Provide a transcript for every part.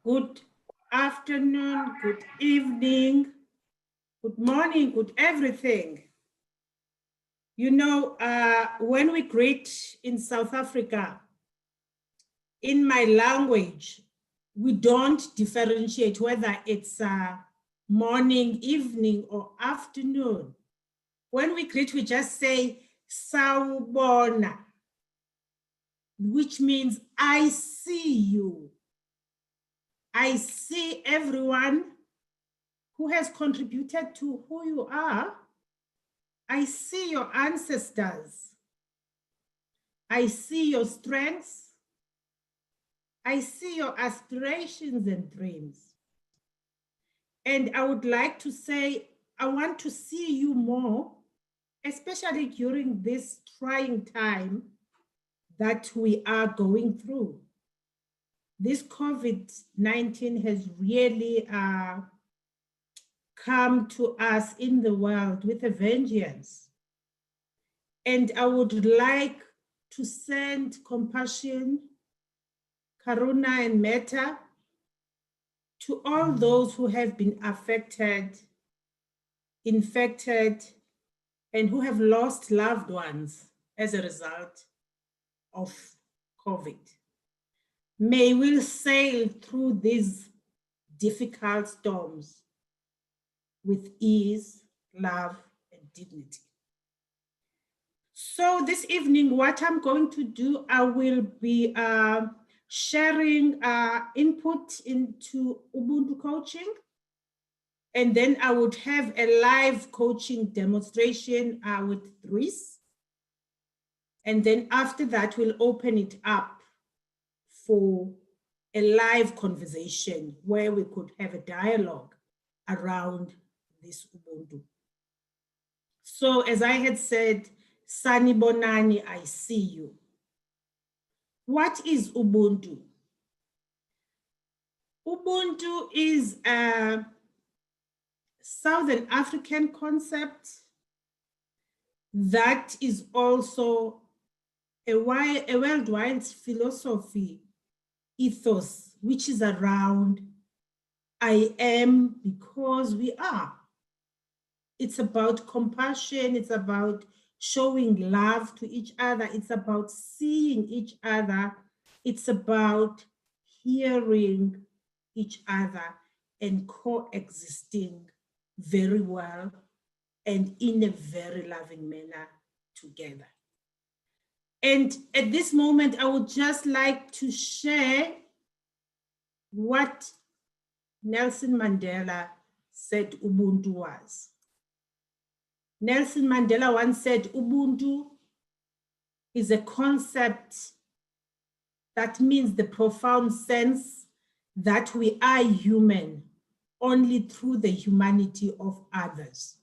Good afternoon, good evening, good morning, good everything. You know, when we greet in South Africa, in my language, we don't differentiate whether it's morning, evening, or afternoon. When we greet, we just say sawubona, which means I see you. I see everyone who has contributed to who you are. I see your ancestors. I see your strengths. I see your aspirations and dreams. And I would like to say, I want to see you more, especially during this trying time that we are going through. This COVID-19 has really come to us in the world with a vengeance. And I would like to send compassion, karuna, and metta to all those who have been affected, infected, and who have lost loved ones as a result of COVID. May we sail through these difficult storms with ease, love, and dignity. So this evening, what I'm going to do, I will be sharing input into Ubuntu Coaching, and then I would have a live coaching demonstration with Dries. And then after that, we'll open it up for a live conversation where we could have a dialogue around this Ubuntu. So as I had said, Sanibonani, I see you. What is Ubuntu? Ubuntu is a Southern African concept that is also a worldwide philosophy ethos, which is around I am because we are. It's about compassion, it's about showing love to each other, it's about seeing each other, it's about hearing each other and coexisting very well and in a very loving manner together. And at this moment, I would just like to share what Nelson Mandela said Ubuntu was. Nelson Mandela once said Ubuntu is a concept that means the profound sense that we are human only through the humanity of others.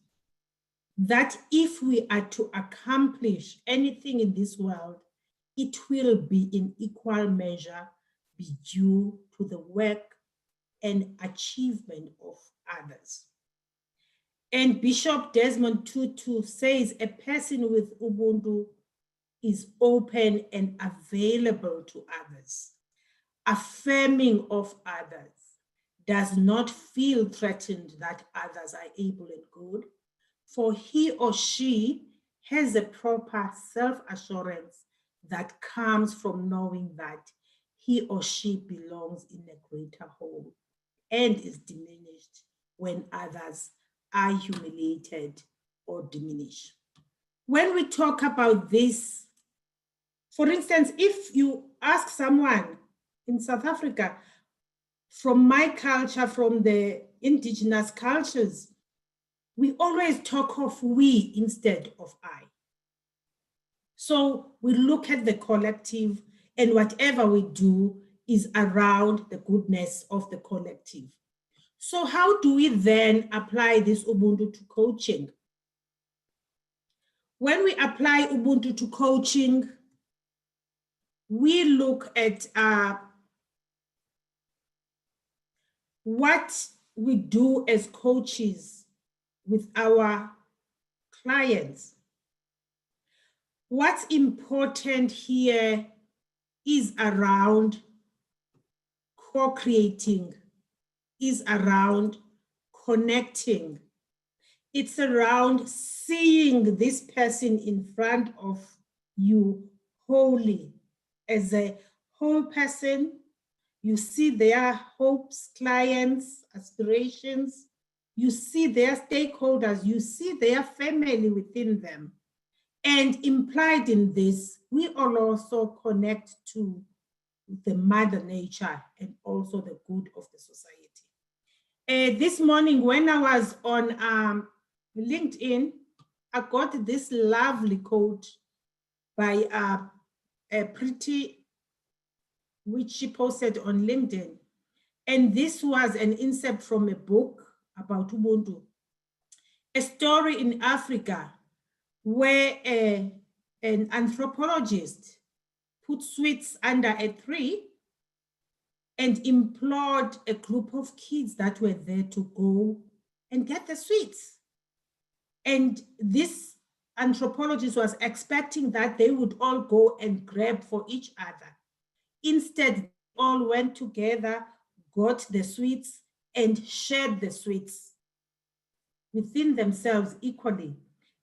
That if we are to accomplish anything in this world, it will be in equal measure be due to the work and achievement of others. And Bishop Desmond Tutu says a person with Ubuntu is open and available to others, affirming of others, does not feel threatened that others are able and good, for he or she has a proper self-assurance that comes from knowing that he or she belongs in a greater whole and is diminished when others are humiliated or diminished. When we talk about this, for instance, if you ask someone in South Africa, from my culture, from the indigenous cultures, we always talk of we instead of I. So we look at the collective, and whatever we do is around the goodness of the collective. So how do we then apply this Ubuntu to coaching? When we apply Ubuntu to coaching, we look at what we do as coaches with our clients. What's important here is around co-creating is around connecting. It's around seeing this person in front of you wholly, as a whole person. You see their hopes, clients, aspirations. You see their stakeholders. You see their family within them. And implied in this, we all also connect to the mother nature and also the good of the society. This morning, when I was on LinkedIn, I got this lovely quote by a Pretty, which she posted on LinkedIn. And this was an incept from a book about Ubuntu, a story in Africa where an anthropologist put sweets under a tree and implored a group of kids that were there to go and get the sweets. And this anthropologist was expecting that they would all go and grab for each other. Instead, they all went together, got the sweets, and shared the sweets within themselves equally.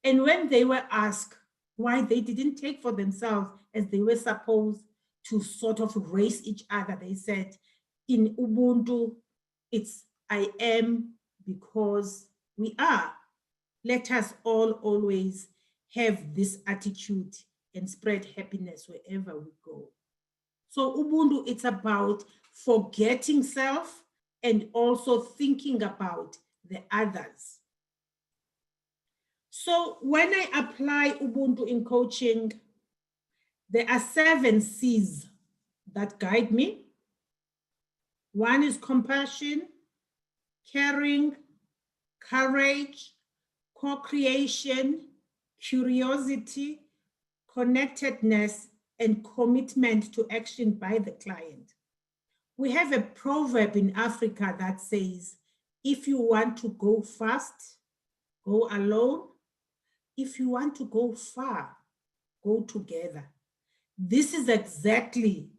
And when they were asked why they didn't take for themselves as they were supposed to sort of race each other, they said, in Ubuntu, it's I am because we are. Let us all always have this attitude and spread happiness wherever we go. So Ubuntu, it's about forgetting self and also thinking about the others. So when I apply Ubuntu in coaching, there are 7 C's that guide me. One is compassion, caring, courage, co-creation, curiosity, connectedness, and commitment to action by the client. We have a proverb in Africa that says, if you want to go fast, go alone. If you want to go far, go together. This is exactly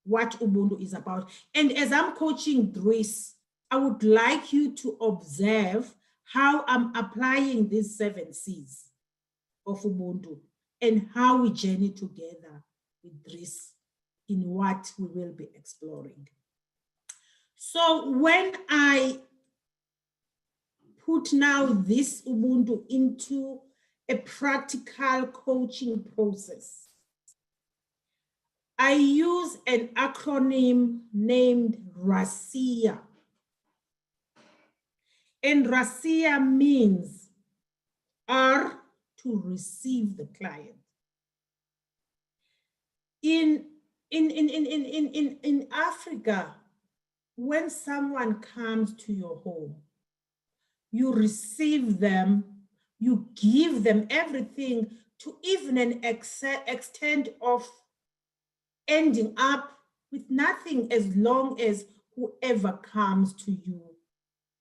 what Ubuntu is about. And as I'm coaching Dries, I would like you to observe how I'm applying these 7 C's of Ubuntu and how we journey together with Dries in what we will be exploring. So when I put now this Ubuntu into a practical coaching process, I use an acronym named RACIA. And RACIA means R, to receive the client. In Africa, when someone comes to your home, you receive them, you give them everything, to even an extent of ending up with nothing, as long as whoever comes to you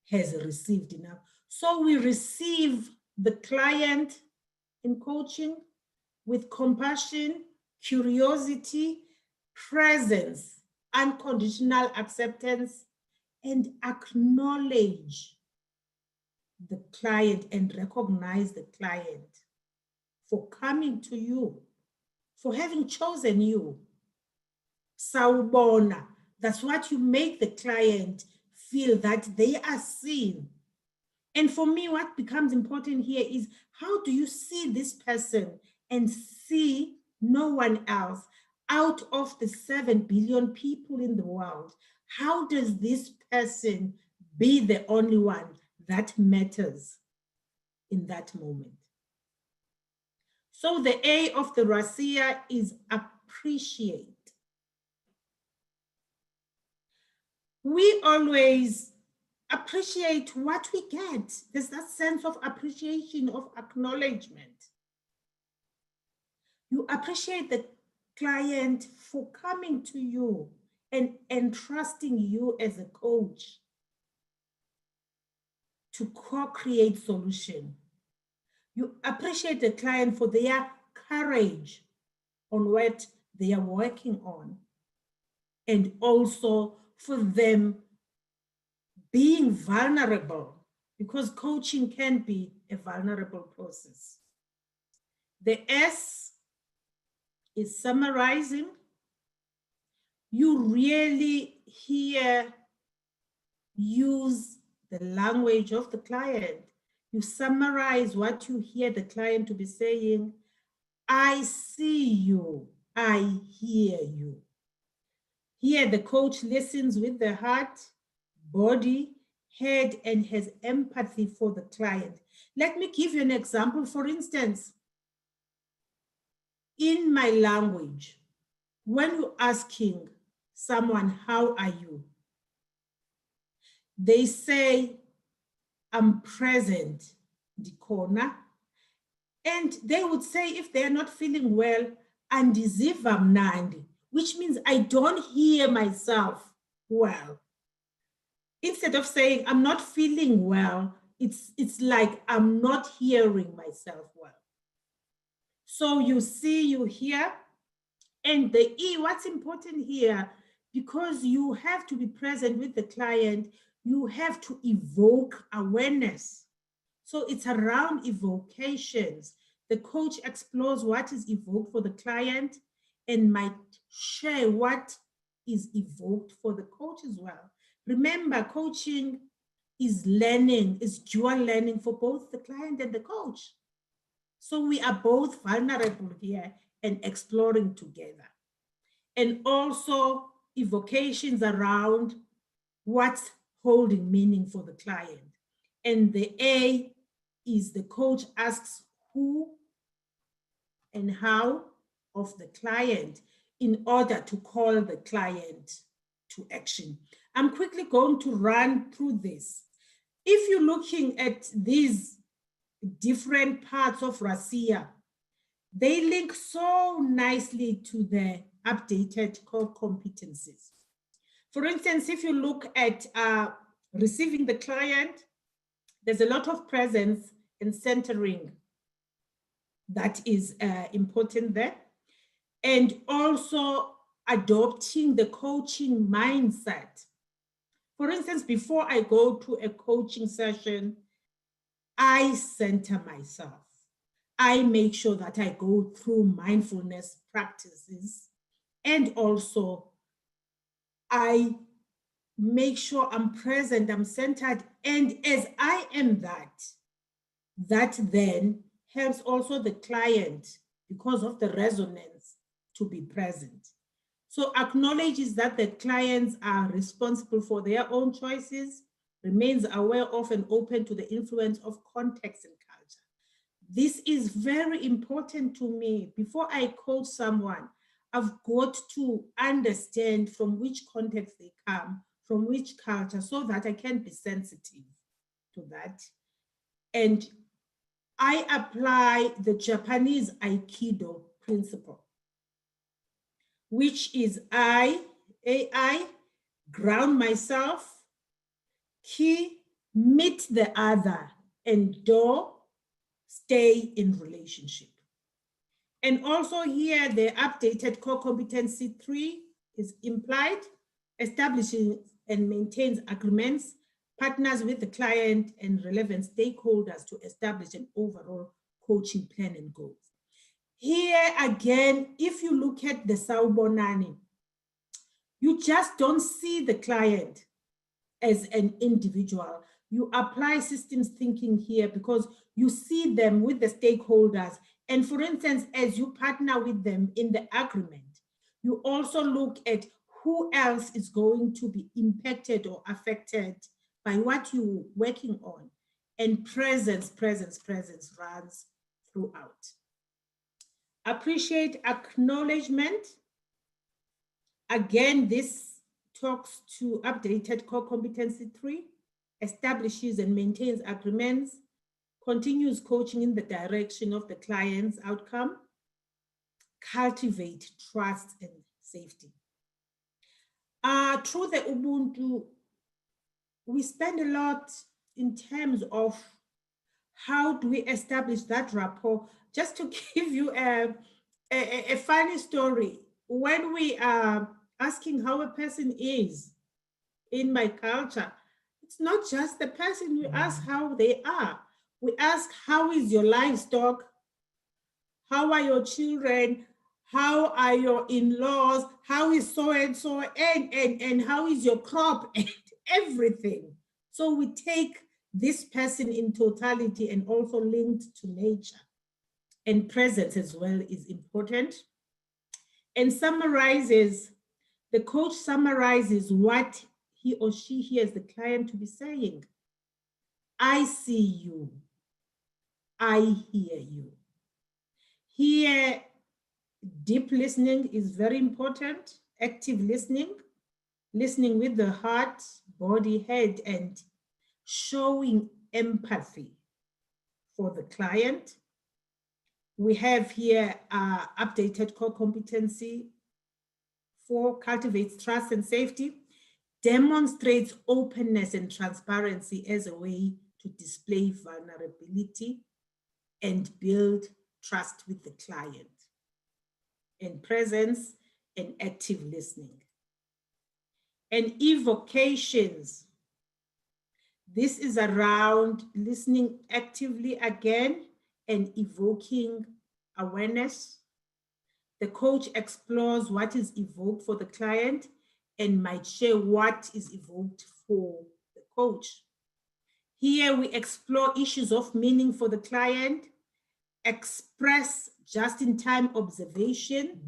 has received enough. So we receive the client in coaching with compassion, curiosity, presence, unconditional acceptance, and acknowledge the client and recognize the client for coming to you, for having chosen you. Sawubona, that's what you make the client feel, that they are seen. And for me, what becomes important here is, how do you see this person and see no one else? Out of the 7 billion people in the world, how does this person be the only one that matters in that moment? So the A of the RACIA is appreciate. We always appreciate what we get. There's that sense of appreciation, of acknowledgement. You appreciate the client for coming to you and entrusting you as a coach to co-create solution. You appreciate the client for their courage on what they are working on, and also for them being vulnerable, because coaching can be a vulnerable process. The S is summarizing. You really here use the language of the client. You summarize what you hear the client to be saying. I see you. I hear you. Here, the coach listens with the heart, body, head, and has empathy for the client. Let me give you an example. For instance, in my language, when you're asking someone, how are you? They say, I'm present, Dikona. And they would say, if they're not feeling well, andiziva mnandi, which means I don't hear myself well. Instead of saying, I'm not feeling well, it's like I'm not hearing myself well. So you see, you hear, and the E, what's important here, because you have to be present with the client, you have to evoke awareness. So it's around evocations. The coach explores what is evoked for the client and might share what is evoked for the coach as well. Remember, coaching is learning, is dual learning for both the client and the coach. So we are both vulnerable here and exploring together. And also evocations around what's holding meaning for the client. And the A is the coach asks who and how of the client in order to call the client to action. I'm quickly going to run through this. If you're looking at these different parts of Rasia, they link so nicely to the updated core competencies. For instance, if you look at receiving the client, there's a lot of presence and centering that is important there. And also adopting the coaching mindset. For instance, before I go to a coaching session, I center myself. I make sure that I go through mindfulness practices, and also I make sure I'm present, I'm centered, and as I am that then helps also the client, because of the resonance, to be present. So acknowledges that the clients are responsible for their own choices, remains aware of and open to the influence of context and culture. This is very important to me. Before I coach someone, I've got to understand from which context they come, from which culture, so that I can be sensitive to that. And I apply the Japanese Aikido principle, which is I ground myself, ki, meet the other, and do, stay in relationship. And also here, the updated core competency 3 is implied, establishing and maintains agreements, partners with the client and relevant stakeholders to establish an overall coaching plan and goals. Here again, if you look at the Sawubonani, you just don't see the client as an individual. You apply systems thinking here because you see them with the stakeholders. And for instance, as you partner with them in the agreement, you also look at who else is going to be impacted or affected by what you're working on. And presence runs throughout. Appreciate acknowledgement. Again, this talks to updated core competency 3, establishes and maintains agreements, continues coaching in the direction of the client's outcome, cultivate trust and safety. Through the Ubuntu, we spend a lot in terms of how do we establish that rapport. Just to give you a funny story, when we are asking how a person is, in my culture, it's not just the person. We ask how they are. We ask, how is your livestock? How are your children? How are your in-laws? How is so-and-so? And how is your crop? And everything. So we take this person in totality and also linked to nature. And presence as well is important. And the coach summarizes what he or she hears the client to be saying. I see you. I hear you. Here, deep listening is very important. Active listening, listening with the heart, body, head, and showing empathy for the client. We have here updated core competency 4, cultivates trust and safety, demonstrates openness and transparency as a way to display vulnerability and build trust with the client, and presence and active listening. And evocations. This is around listening actively again and evoking awareness. The coach explores what is evoked for the client and might share what is evoked for the coach. Here we explore issues of meaning for the client, express just-in-time observation,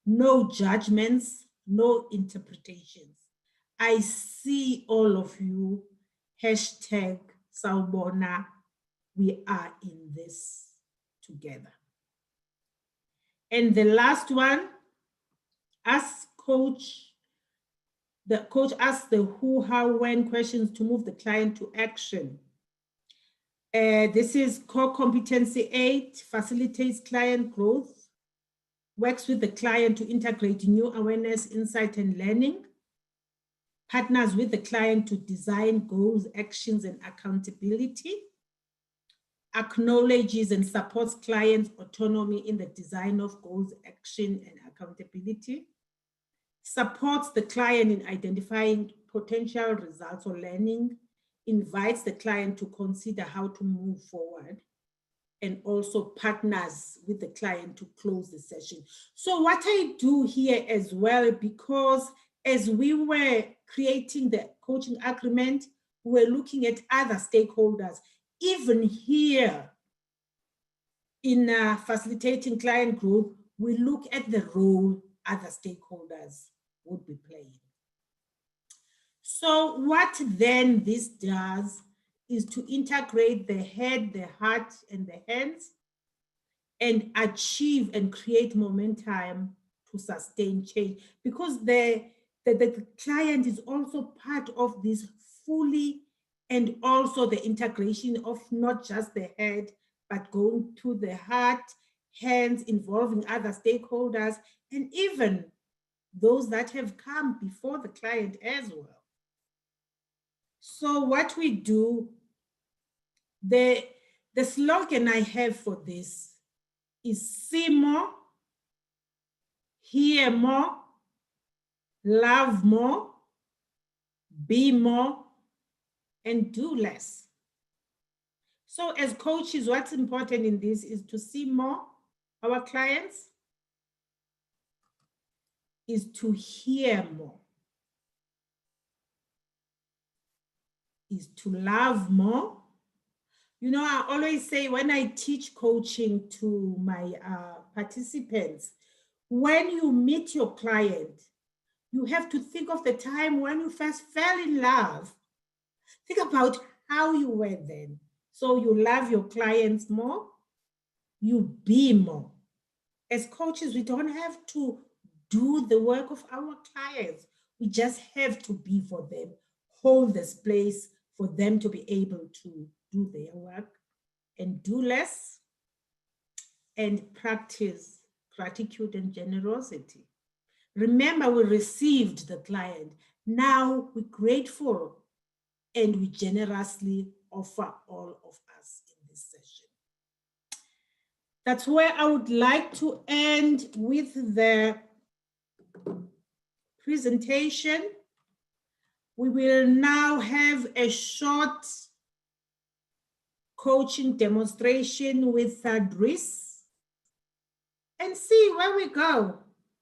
no judgments, no interpretations. I see all of you, hashtag Sawubona, we are in this together. And the last one, the coach asks the who, how, when questions to move the client to action. This is core competency 8, facilitates client growth, works with the client to integrate new awareness, insight, and learning, partners with the client to design goals, actions, and accountability, acknowledges and supports clients' autonomy in the design of goals, action, and accountability, supports the client in identifying potential results or learning, invites the client to consider how to move forward, and also partners with the client to close the session. So what I do here as well, because as we were creating the coaching agreement, we were looking at other stakeholders. Even here in facilitating client growth, we look at the role other stakeholders would be playing. So what then this does is to integrate the head, the heart, and the hands and achieve and create momentum to sustain change, because the client is also part of this fully, and also the integration of not just the head, but going to the heart, hands, involving other stakeholders, and even those that have come before the client as well. So what we do, the slogan I have for this is see more, hear more, love more, be more, and do less. So as coaches, what's important in this is to see more our clients, is to hear more, is to love more. You know, I always say when I teach coaching to my participants, when you meet your client, you have to think of the time when you first fell in love. Think about how you were then. So you love your clients more, you be more. As coaches, we don't have to do the work of our clients. We just have to be for them, hold the space for them to be able to do their work, and do less, and practice gratitude and generosity. Remember, we received the client. Now we're grateful and we generously offer all of us in this session. That's where I would like to end with the presentation. We will now have a short coaching demonstration with Dries and see where we go.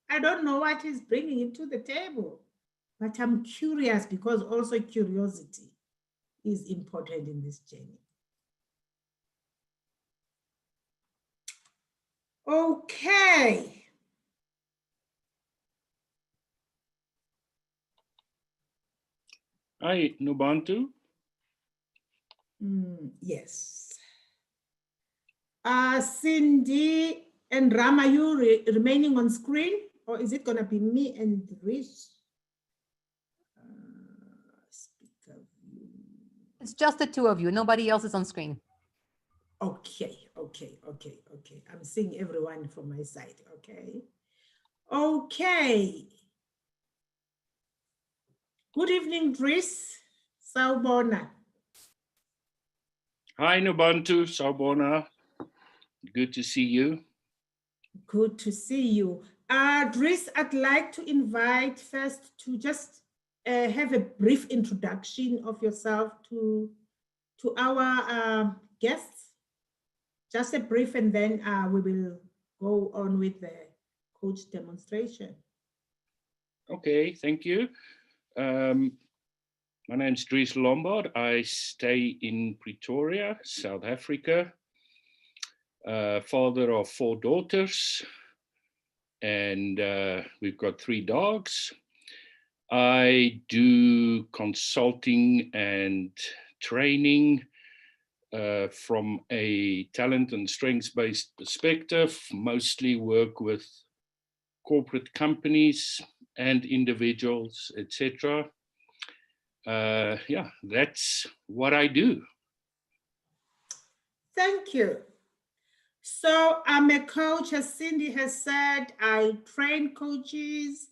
I don't know what he's bringing him to the table, but I'm curious because also curiosity is important in this journey. Okay. Hi, Nobantu. Yes. Cindy and Ram, are you remaining on screen? Or is it going to be me and Rich? Speaker view. It's just the two of you. Nobody else is on screen. Okay. I'm seeing everyone from my side. Okay. Good evening, Dries. Sawubona. Hi, Nobantu. Sawubona. Good to see you. Good to see you. Dries, I'd like to invite first to just have a brief introduction of yourself to our guests. Just a brief, and then we will go on with the coach demonstration. Okay, thank you. My name's Dries Lombard. I stay in Pretoria, South Africa. Father of 4 daughters, and we've got 3 dogs. I do consulting and training from a talent and strengths-based perspective, mostly work with corporate companies and individuals, etc. Yeah, that's what I do. Thank you. So I'm a coach, as Cindy has said. I train coaches.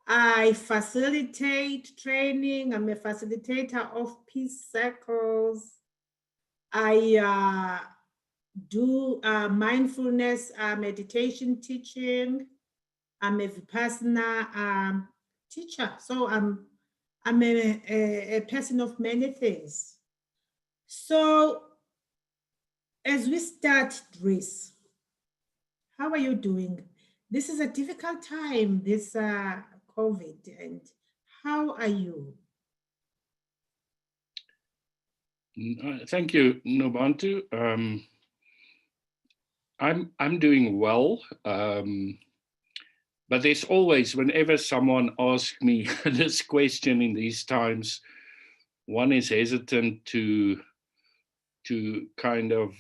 I facilitate training. I'm a facilitator of peace circles. I do mindfulness meditation teaching. I'm a Vipassana teacher. So I'm a person of many things. So as we start, Dries, how are you doing? This is a difficult time, this COVID, and how are you? Thank you, Nobantu. I'm doing well, but there's always, whenever someone asks me this question in these times, one is hesitant to kind of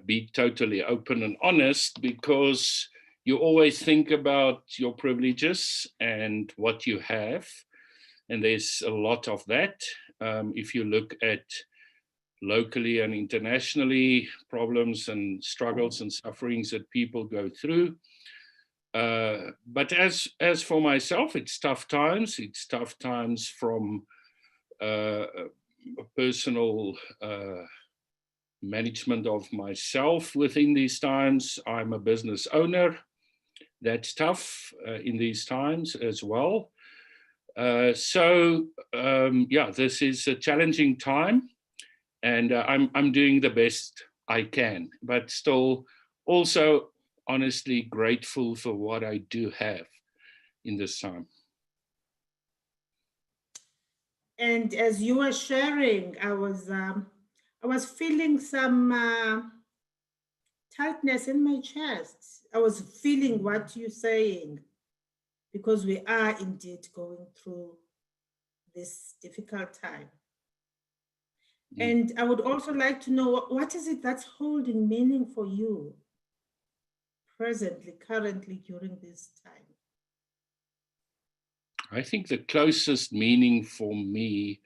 be totally open and honest, because you always think about your privileges and what you have, and there's a lot of that. If you look at locally and internationally, problems and struggles and sufferings that people go through. But as for myself, it's tough times. It's tough times from personal management of myself within these times. I'm a business owner. That's tough in these times as well. So yeah, this is a challenging time, and I'm doing the best I can, but still also honestly grateful for what I do have in this time. And as you were sharing, I was feeling some tightness in my chest. I was feeling what you're saying, because we are indeed going through this difficult time. And I would also like to know, what is it that's holding meaning for you presently, currently, during this time? I think the closest meaning for me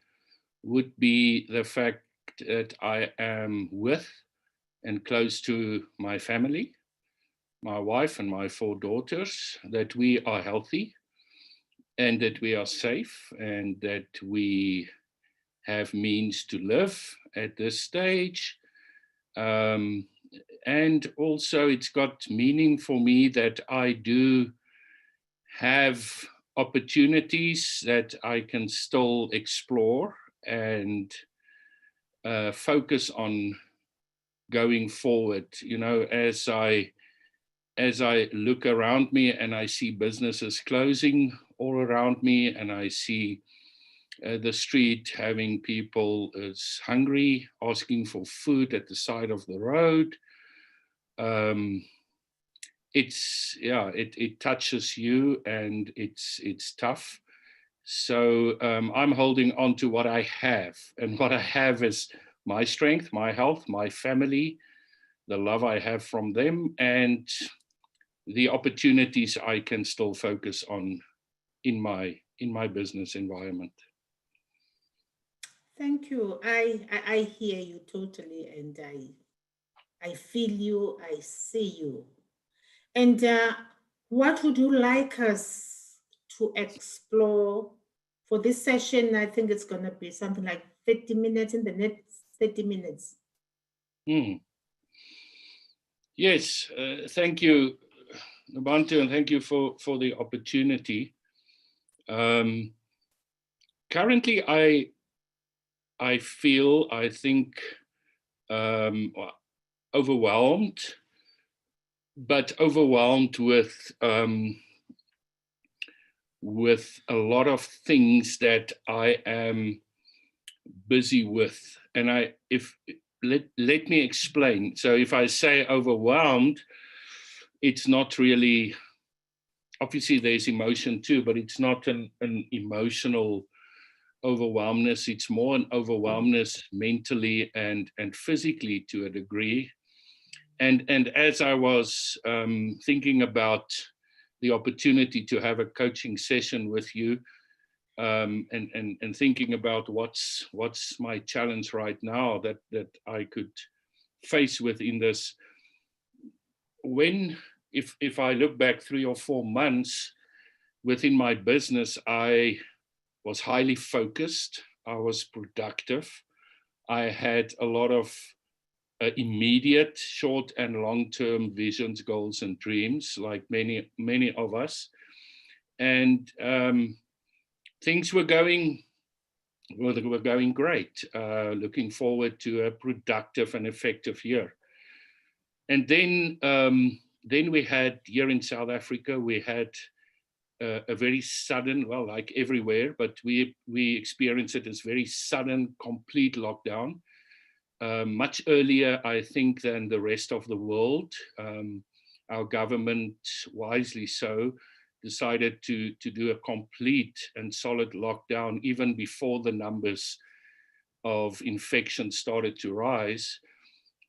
would be the fact that I am with and close to my family, my wife and my 4 daughters, that we are healthy and that we are safe and that we have means to live at this stage. And also it's got meaning for me that I do have opportunities that I can still explore and focus on going forward. You know, as I look around me and I see businesses closing all around me, and I see the street having people is hungry, asking for food at the side of the road. It touches you, and it's tough. So I'm holding on to what I have, and what I have is my strength, my health, my family, the love I have from them, and the opportunities I can still focus on in my business environment. Thank you. I hear you totally, and I feel you, I see you. And what would you like us to explore for this session? I think it's going to be something like 30 minutes in the next 30 minutes. Yes, thank you, Nobantu, and thank you for the opportunity. Currently, I think, overwhelmed, but overwhelmed with a lot of things that I am busy with. And let me explain. So if I say overwhelmed, it's not really, obviously there's emotion too, but it's not an emotional overwhelmness. It's more an overwhelmness mentally and physically to a degree. And as I was thinking about the opportunity to have a coaching session with you, and thinking about what's my challenge right now that I could face within this. If I look back 3 or 4 months within my business, I was highly focused, I was productive, I had a lot of immediate, short and long-term visions, goals and dreams, like many of us. And things were going great, looking forward to a productive and effective year. And then we had, here in South Africa, we had a very sudden, well, like everywhere, but we experienced it as very sudden, complete lockdown. Much earlier, I think, than the rest of the world. Our government, wisely so, decided to do a complete and solid lockdown even before the numbers of infections started to rise.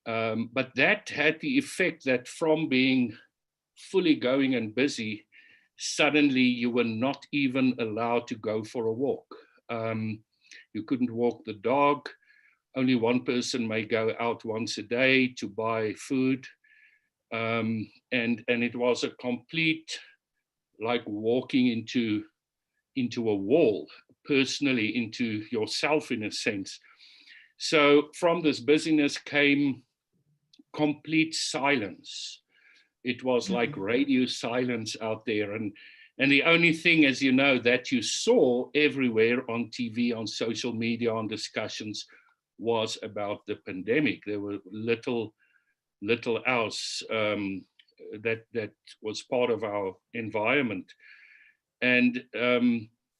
But that had the effect that from being fully going and busy, suddenly you were not even allowed to go for a walk. You couldn't walk the dog. Only one person may go out once a day to buy food. And it was a complete, like walking into a wall, personally into yourself in a sense. So from this busyness came complete silence. It was like radio silence out there. And the only thing, as you know, that you saw everywhere on TV, on social media, on discussions, was about the pandemic. There were little else that was part of our environment. And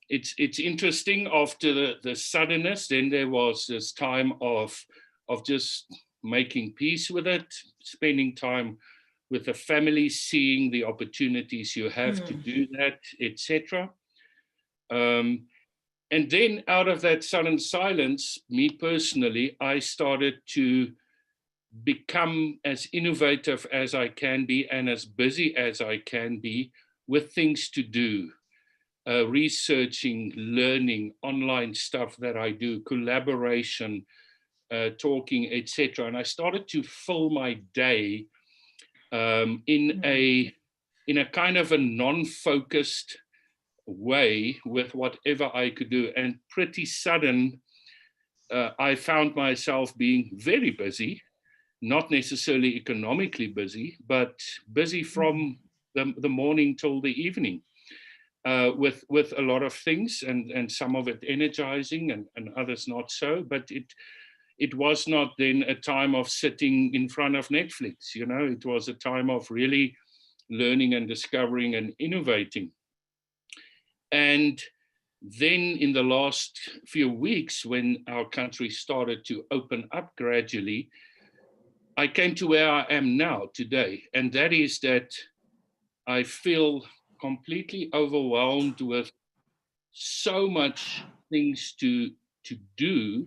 it's interesting, after the suddenness, then there was this time of just making peace with it, spending time with the family, seeing the opportunities you have to do that, etc. And then out of that sudden silence, me personally, I started to become as innovative as I can be and as busy as I can be with things to do, researching, learning, online stuff that I do, collaboration, talking, etc. And I started to fill my day in a kind of a non-focused way with whatever I could do. And pretty sudden, I found myself being very busy, not necessarily economically busy, but busy from the morning till the evening. with a lot of things, and some of it energizing and others not so. But it was not then a time of sitting in front of Netflix. You know, it was a time of really learning and discovering and innovating. And then in the last few weeks, when our country started to open up gradually, I came to where I am now today. And that is that I feel completely overwhelmed with so much things to do,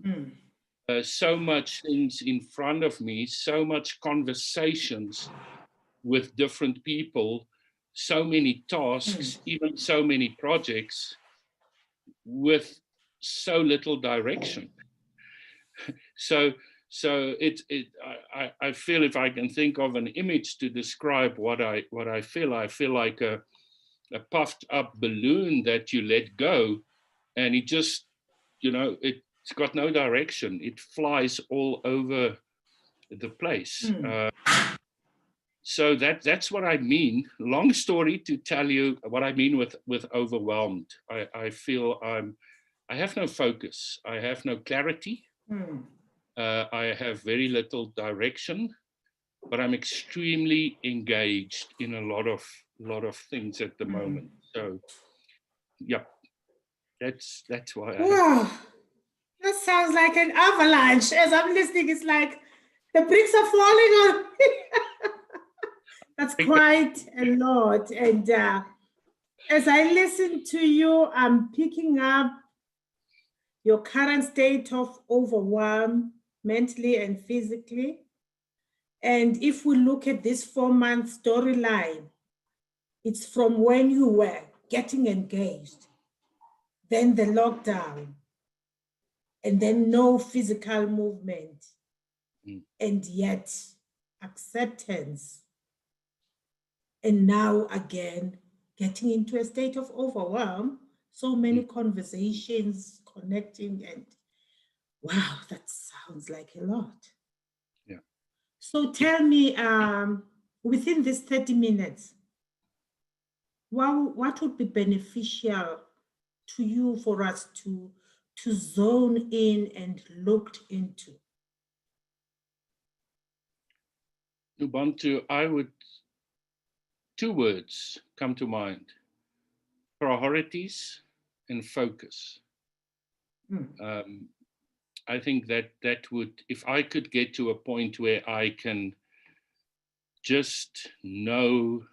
so much things in front of me, so much conversations with different people, so many tasks, even so many projects, with so little direction. So I feel, if I can think of an image to describe what I feel like a puffed up balloon that you let go, and it just, you know, it's got no direction. It flies all over the place. So that's what I mean. Long story to tell you what I mean with overwhelmed. I feel I have no focus. I have no clarity. I have very little direction, but I'm extremely engaged in a lot of things at the moment. So, yeah, that's why. Wow, that sounds like an avalanche. As I'm listening, it's like the bricks are falling on me. That's quite a lot. And as I listen to you, I'm picking up your current state of overwhelm, mentally and physically. And if we look at this 4-month storyline, it's from when you were getting engaged, then the lockdown, and then no physical movement, and yet acceptance. And now again, getting into a state of overwhelm, so many conversations, connecting, and wow, that sounds like a lot. Yeah. So tell me, within this 30 minutes, what would be beneficial to you for us to zone in and looked into? Ubuntu, two words come to mind: priorities and focus. I think that would, if I could get to a point where I can just know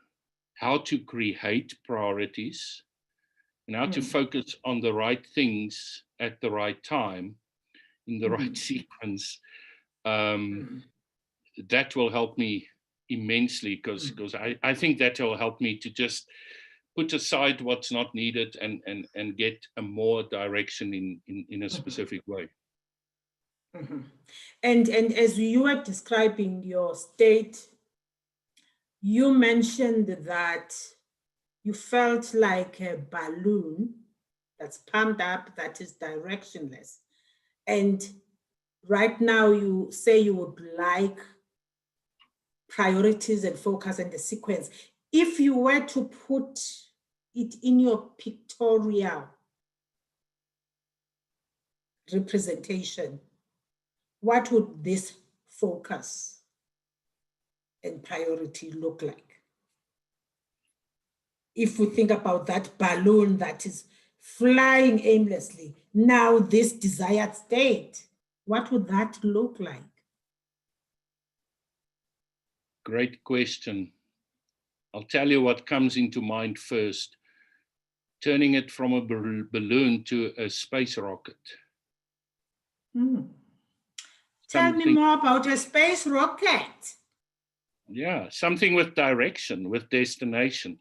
how to create priorities and how to focus on the right things at the right time, in the right sequence, that will help me immensely, because I think that will help me to just put aside what's not needed and get a more direction in a specific way. And as you were describing your state, you mentioned that you felt like a balloon that's pumped up, that is directionless. And right now you say you would like priorities and focus and the sequence. If you were to put it in your pictorial representation, what would this focus and priority look like? If we think about that balloon that is flying aimlessly, now this desired state, what would that look like? Great question. I'll tell you what comes into mind first. Turning it from a balloon to a space rocket. Tell me more about a space rocket. Yeah, something with direction, with destination.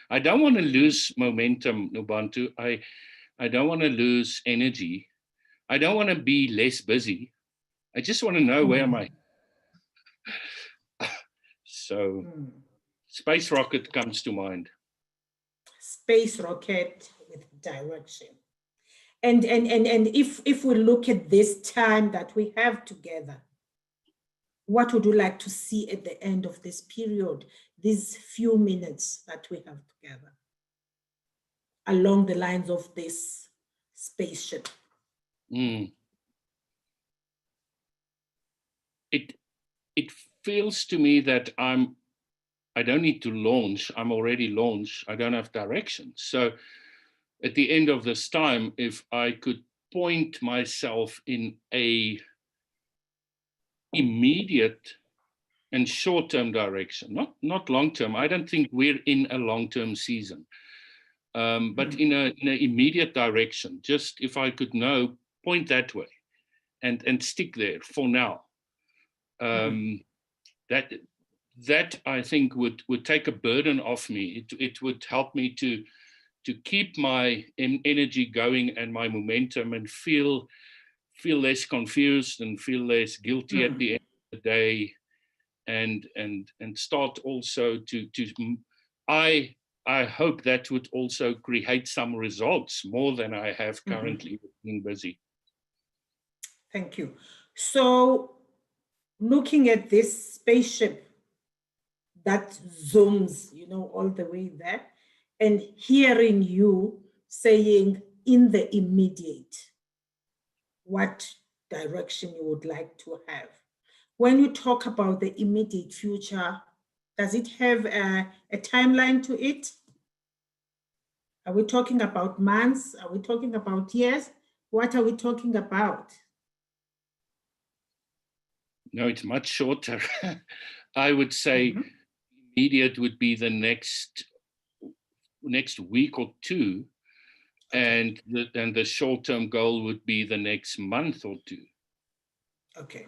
I don't want to lose momentum, Nobantu. I don't want to lose energy. I don't want to be less busy. I just want to know where am I. So space rocket comes to mind. Space rocket with direction. And if we look at this time that we have together, what would you like to see at the end of this period, these few minutes that we have together? along the lines of this spaceship? It feels to me that I don't need to launch. I'm already launched. I don't have direction. So at the end of this time, if I could point myself in a immediate and short-term direction, not long-term. I don't think we're in a long-term season, but in an immediate direction. Just if I could point that way, and stick there for now. That I think would take a burden off me. It would help me to keep my energy going and my momentum, and feel less confused and feel less guilty at the end of the day, and start also to I hope that would also create some results more than I have currently being busy. Thank you. So looking at this spaceship that zooms, all the way there, and hearing you saying in the immediate, what direction you would like to have. When you talk about the immediate future, does it have a timeline to it? Are we talking about months? Are we talking about years? What are we talking about? No, it's much shorter. I would say immediate would be the next week or two, and the short-term goal would be the next month or two. Okay,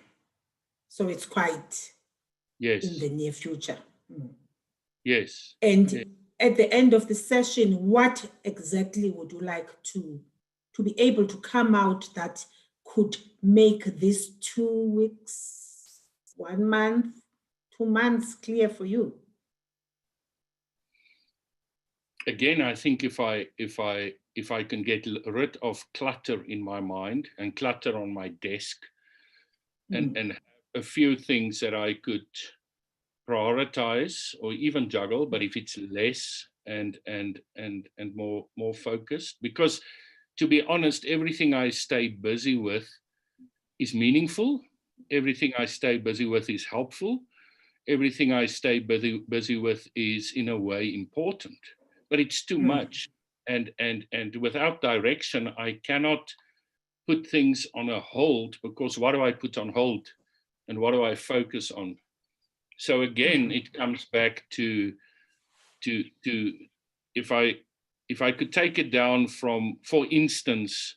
so it's quite in the near future. Yes. And at the end of the session, what exactly would you like to be able to come out that could make this 2 weeks, 1 month, 2 months clear for you? Again, I think if I can get rid of clutter in my mind and clutter on my desk, and a few things that I could prioritize or even juggle, but if it's less and more focused, because to be honest, everything I stay busy with is meaningful. Everything I stay busy with is helpful. Everything I stay busy with is in a way important, but it's too much. And without direction, I cannot put things on a hold, because what do I put on hold and what do I focus on? So again, it comes back to if I could take it down from, for instance,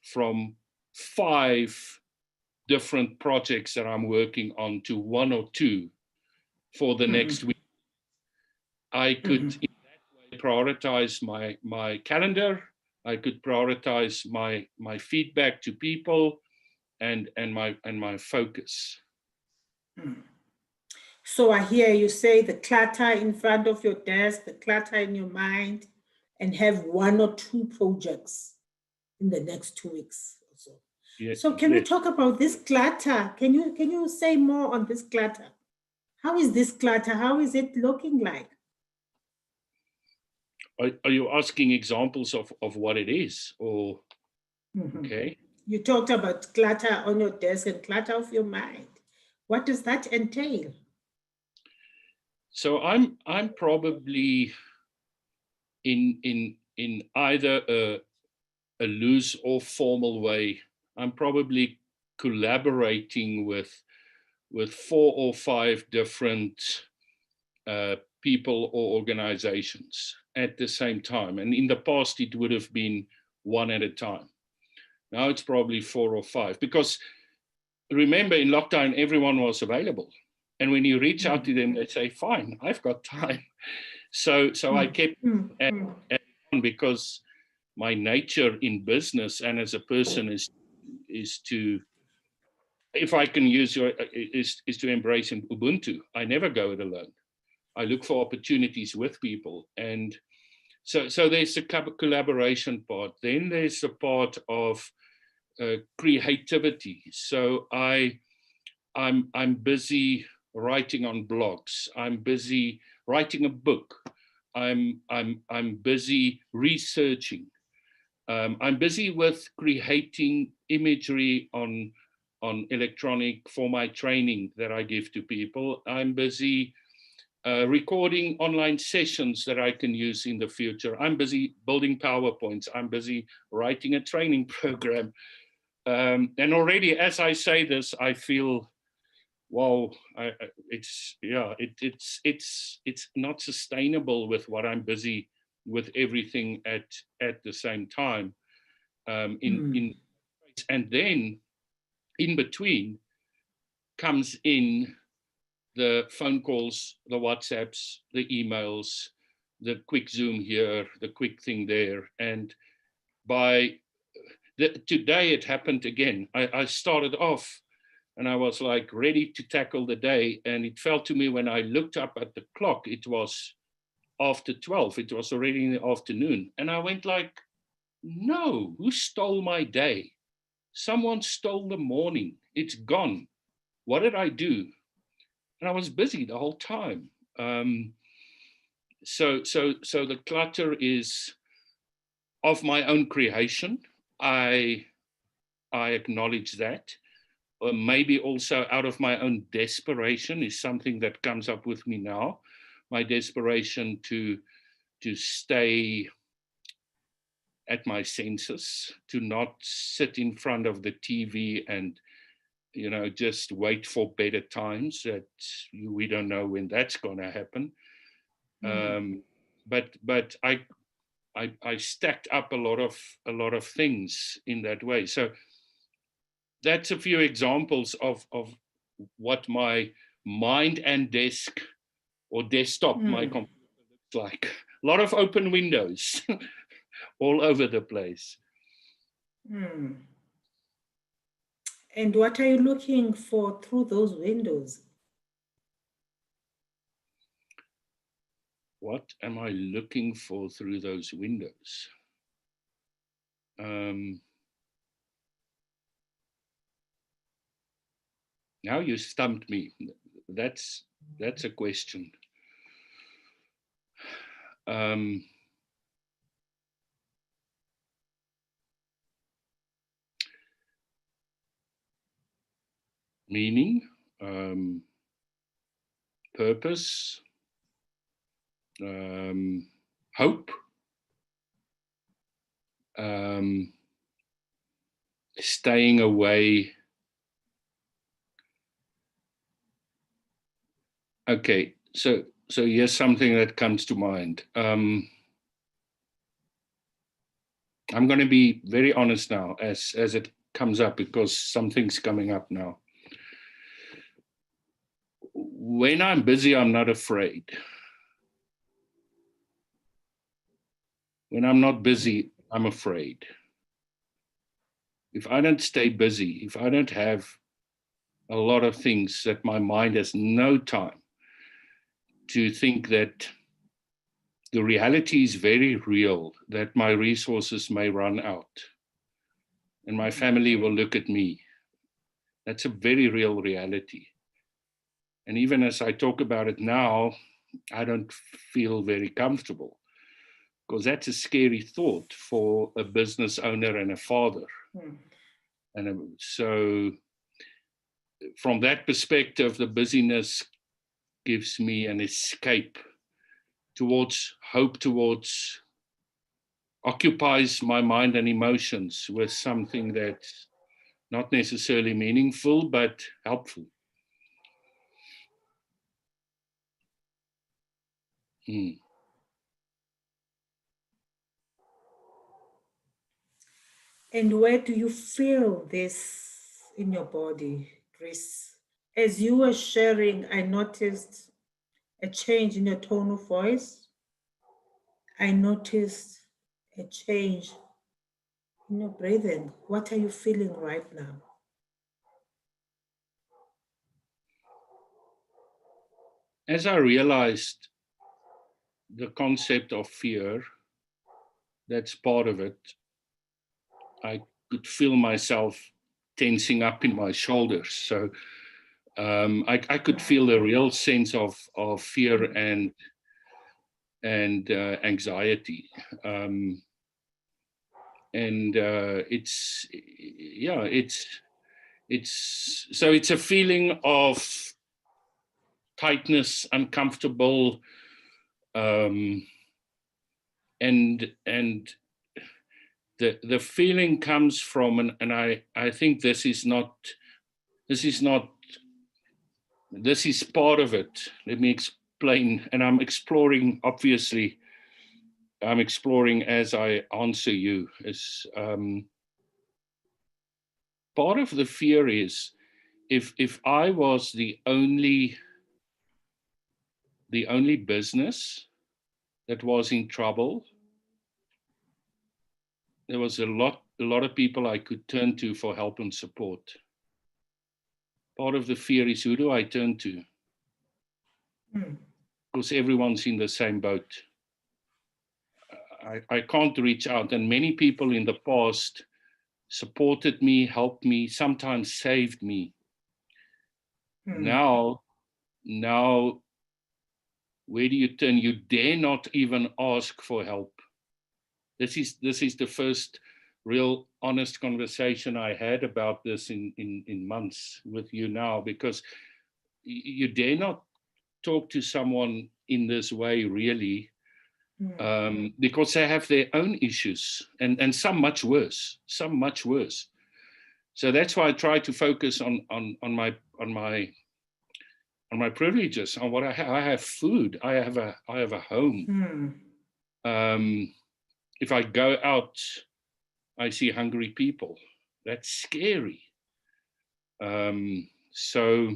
from 5 different projects that I'm working on to 1 or 2 for the next week, I could in that way prioritize my calendar. I could prioritize my feedback to people and my focus. So I hear you say the clutter in front of your desk, the clutter in your mind, and have 1 or 2 projects in the next 2 weeks or so. Yes, so can we talk about this clutter? Can you say more on this clutter? How is this clutter? How is it looking like? Are you asking examples of what it is, or? Okay. You talked about clutter on your desk and clutter of your mind. What does that entail? So I'm probably in either a loose or formal way. I'm probably collaborating with 4 or 5 different people or organizations at the same time. And in the past, it would have been 1 at a time. Now it's probably 4 or 5, because remember, in lockdown, everyone was available. And when you reach out to them, they say, fine, I've got time. So I kept on, because my nature in business and as a person is to, if I can use is to embrace Ubuntu. I never go it alone. I look for opportunities with people. And so there's a collaboration part. Then there's a part of creativity. So I'm busy writing on blogs. I'm busy writing a book. I'm busy researching. I'm busy with creating imagery on electronic for my training that I give to people. I'm busy recording online sessions that I can use in the future. I'm busy building PowerPoints. I'm busy writing a training program. And already, as I say this, I feel, wow, it's not sustainable with what I'm busy with everything at the same time. And then in between comes in the phone calls, the WhatsApps, the emails, the quick Zoom here, the quick thing there. And today it happened again. I started off and I was like ready to tackle the day. And it felt to me when I looked up at the clock, it was after 12. It was already in the afternoon. And I went like, no, who stole my day? Someone stole the morning. It's gone. What did I do? And I was busy the whole time. So the clutter is of my own creation. I acknowledge that. Or maybe also out of my own desperation is something that comes up with me now. My desperation to stay at my senses, to not sit in front of the TV and just wait for better times that we don't know when that's going to happen. But I stacked up a lot of things in that way. So that's a few examples of what my mind and desk or desktop, my computer looks like. A lot of open windows all over the place. And what are you looking for through those windows? What am I looking for through those windows? Now you stumped me. That's a question. Meaning, purpose, hope, staying away. Okay, so here's something that comes to mind. I'm going to be very honest now as it comes up, because something's coming up now. When I'm busy, I'm not afraid. When I'm not busy, I'm afraid. If I don't stay busy, if I don't have a lot of things that my mind has no time to think that the reality is very real, that my resources may run out and my family will look at me. That's a very real reality. And even as I talk about it now, I don't feel very comfortable, because that's a scary thought for a business owner and a father. And so from that perspective, the busyness gives me an escape towards hope, towards occupies my mind and emotions with something that's not necessarily meaningful, but helpful. And where do you feel this in your body, Chris? As you were sharing, I noticed a change in your tone of voice. I noticed a change in your breathing. What are you feeling right now? As I realized the concept of fear, that's part of it, I could feel myself tensing up in my shoulders. So I could feel a real sense of fear and and anxiety. It's a feeling of tightness, uncomfortable, and the feeling comes from, and I think this is part of it. Let me explain, and I'm exploring, obviously, as I answer you, is part of the fear is if I was the only business that was in trouble, there was a lot of people I could turn to for help and support. Part of the fear is, who do I turn to? Because everyone's in the same boat. I can't reach out, and many people in the past supported me, helped me, sometimes saved me. Now, where do you turn? You dare not even ask for help. This is the first real honest conversation I had about this in months with you now, because you dare not talk to someone in this way, really, because they have their own issues, and some much worse. So that's why I try to focus on my privileges, on what I have. I have food. I have a home. If I go out, I see hungry people. That's scary. So,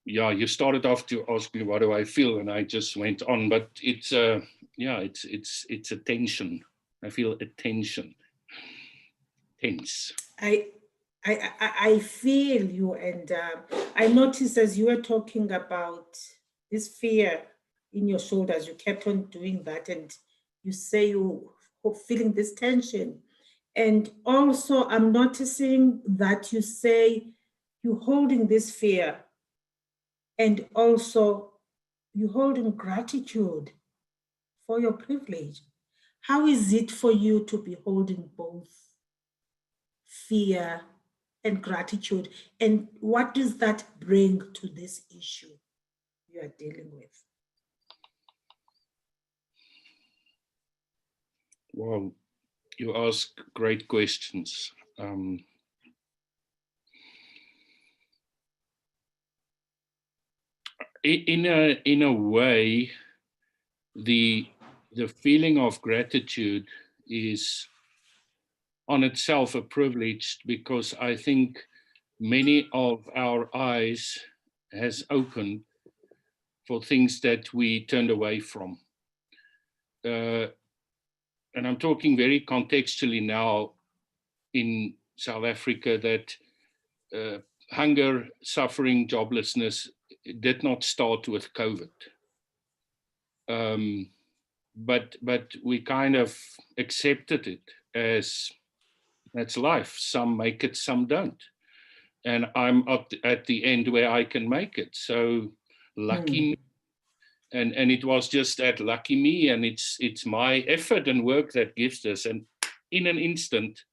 yeah, you started off to ask me what do I feel, and I just went on. But it's a tension. I feel a tension. Tense. I feel you, and I noticed as you were talking about this fear in your shoulders, you kept on doing that, and you say you're feeling this tension. And also I'm noticing that you say you're holding this fear, and also you're holding gratitude for your privilege. How is it for you to be holding both fear and gratitude? And what does that bring to this issue you are dealing with? Well, you ask great questions. In a way, the feeling of gratitude is on itself a privilege, because I think many of our eyes has opened for things that we turned away from. And I'm talking very contextually now in South Africa, that hunger, suffering, joblessness did not start with COVID. But we kind of accepted it as that's life. Some make it, some don't. And I'm at the end where I can make it. So lucky me. And it was just that lucky me, and it's my effort and work that gives this. And in an instant,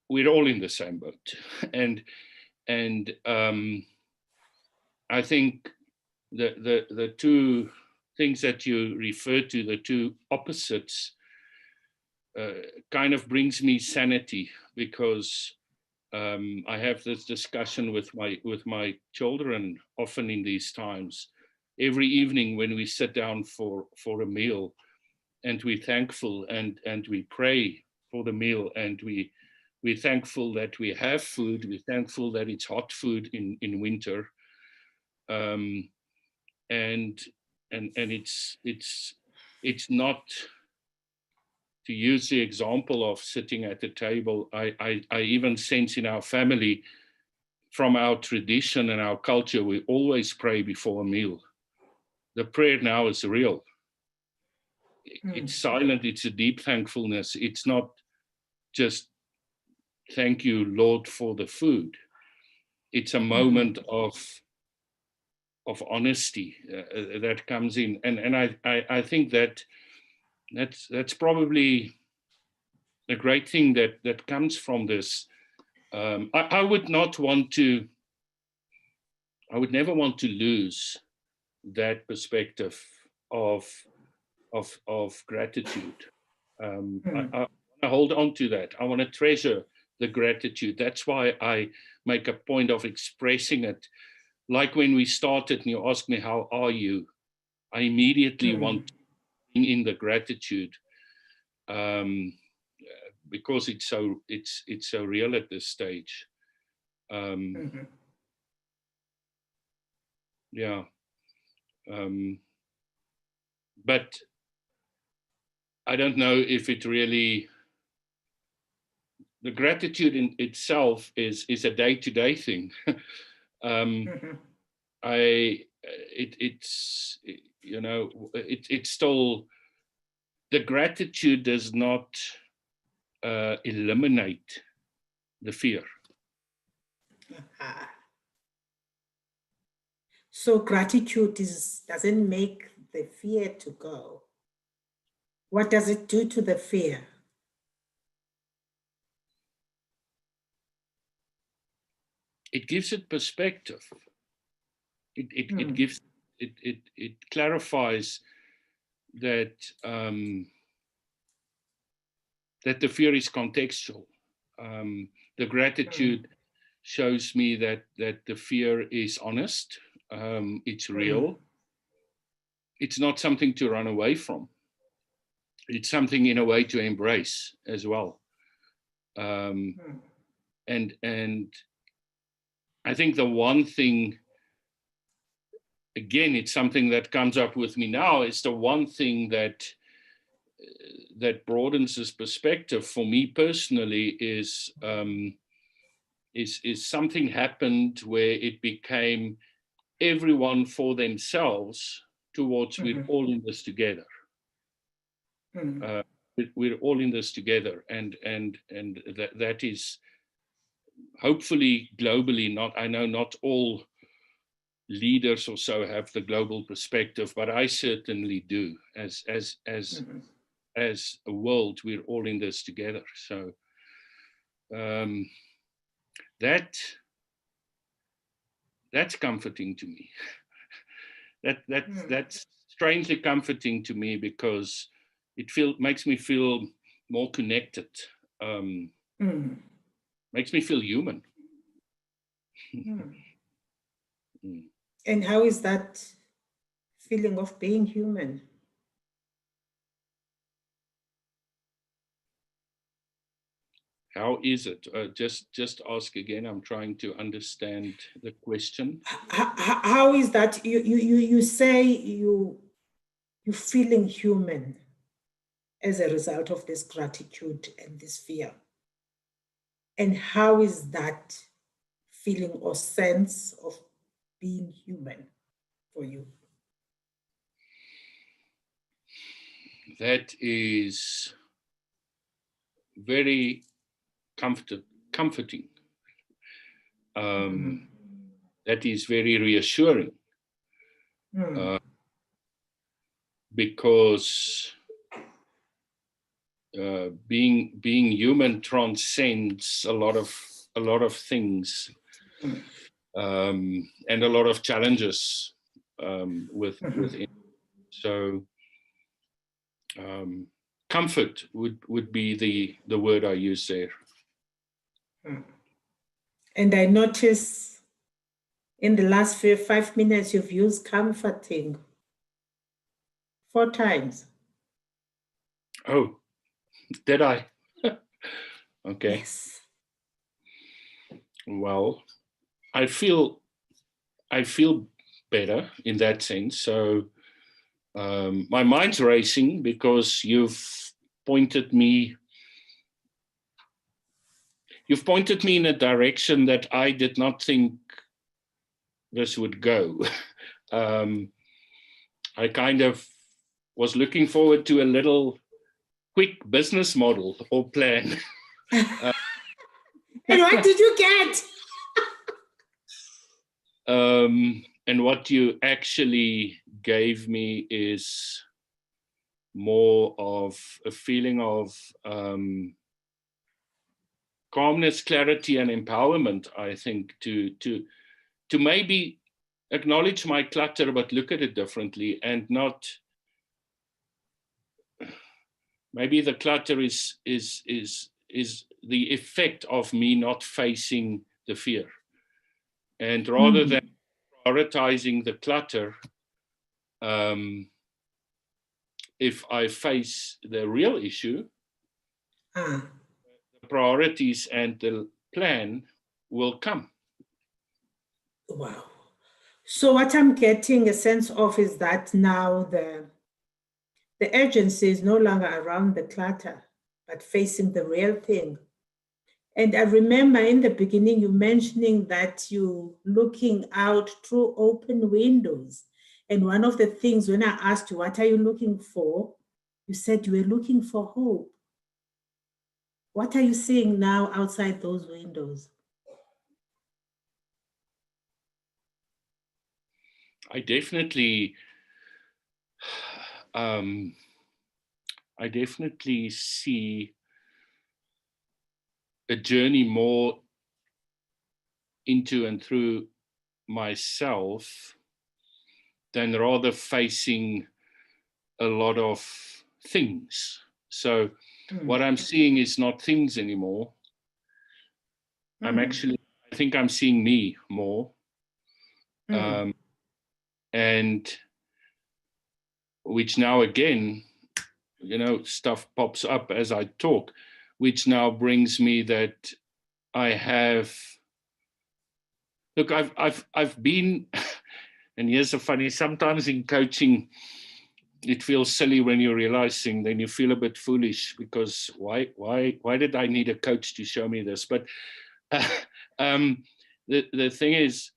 we're all in the same boat. And I think the two things that you refer to, the two opposites, kind of brings me sanity, because I have this discussion with my children often in these times. Every evening when we sit down for a meal, and we're thankful, and we pray for the meal, and we're thankful that we have food. We're thankful that it's hot food in winter, and it's not, to use the example of sitting at the table. I even sense in our family, from our tradition and our culture, we always pray before a meal. The prayer now is real. It's silent. It's a deep thankfulness. It's not just thank you, Lord, for the food. It's a moment of honesty that comes in, and I think that's probably a great thing that comes from this. I would never want to lose that perspective of gratitude. I hold on to that. I want to treasure the gratitude. That's why I make a point of expressing it. Like when we started and you asked me, how are you? I immediately want to bring in the gratitude, because it's so real at this stage. Yeah. But I don't know if it really, the gratitude in itself is a day-to-day thing. It's still, the gratitude does not eliminate the fear. So gratitude doesn't make the fear to go. What does it do to the fear? It gives it perspective. It clarifies that that the fear is contextual. The gratitude shows me that the fear is honest. It's real. It's not something to run away from. It's something in a way to embrace as well. And I think the one thing, again, it's something that comes up with me now, it's the one thing that broadens this perspective for me personally is something happened where it became everyone for themselves towards we're all in this together. We're all in this together, and that is hopefully globally. I know not all leaders or so have the global perspective, but I certainly do. As a world, we're all in this together. So that's comforting to me. That's strangely comforting to me, because it makes me feel more connected. Makes me feel human. And how is that feeling of being human? How is it? Just ask again. I'm trying to understand the question. How is that? You say you're feeling human as a result of this gratitude and this fear. And how is that feeling or sense of being human for you? That is very comforting. That is very reassuring, because being human transcends a lot of things, and a lot of challenges within. So comfort would be the word I use there. And I notice in the last 5 minutes you've used comforting 4 times. Oh, did I? Okay. Yes. Well, I feel better in that sense. So my mind's racing because you've pointed me in a direction that I did not think this would go. I kind of was looking forward to a little quick business model or plan. And what did you get? what you actually gave me is more of a feeling of calmness, clarity, and empowerment, I think, to maybe acknowledge my clutter, but look at it differently, and not, maybe the clutter is the effect of me not facing the fear. And rather than prioritizing the clutter, if I face the real issue, the priorities and the plan will come. Wow. So what I'm getting a sense of is that now the urgency is no longer around the clutter, but facing the real thing. And I remember in the beginning, you mentioning that you looking out through open windows. And one of the things when I asked you, what are you looking for? You said you were looking for hope. What are you seeing now outside those windows? I definitely see a journey more into and through myself than rather facing a lot of things. So what I'm seeing is not things anymore. I think I'm seeing me more. And which now again, stuff pops up as I talk, which now brings me that I have, look, I've been, and here's a funny, sometimes in coaching, it feels silly when you're realizing, then you feel a bit foolish because why did I need a coach to show me this? But the thing is,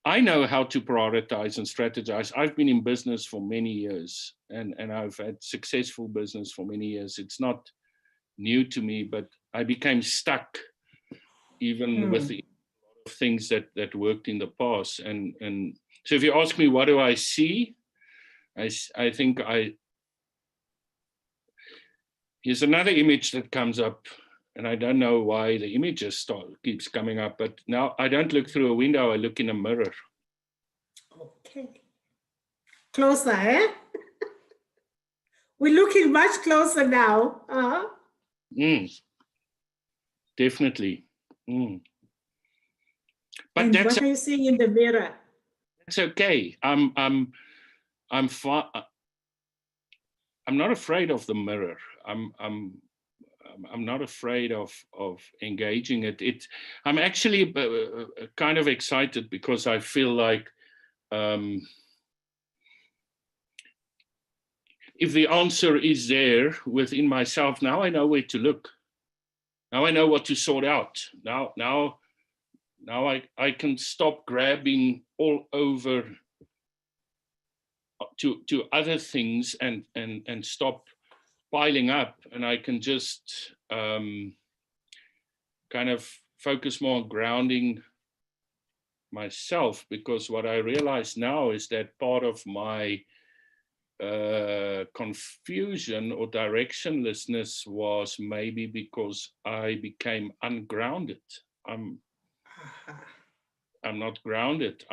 I know how to prioritize and strategize. I've been in business for many years, and I've had successful business for many years. It's not new to me, but I became stuck even with the things that worked in the past. And so if you ask me, what do I see? I think here's another image that comes up, and I don't know why the image just keeps coming up, but now I don't look through a window, I look in a mirror. Okay. Closer, eh? We're looking much closer now. Definitely. But and what are you seeing in the mirror? That's okay. I'm not afraid of the mirror. I'm not afraid of engaging it. I'm actually kind of excited because I feel like if the answer is there within myself, now I know where to look. Now I know what to sort out. Now I can stop grabbing all over to other things and stop piling up, and I can just kind of focus more on grounding myself, because what I realize now is that part of my confusion or directionlessness was maybe because I became ungrounded. I'm not grounded.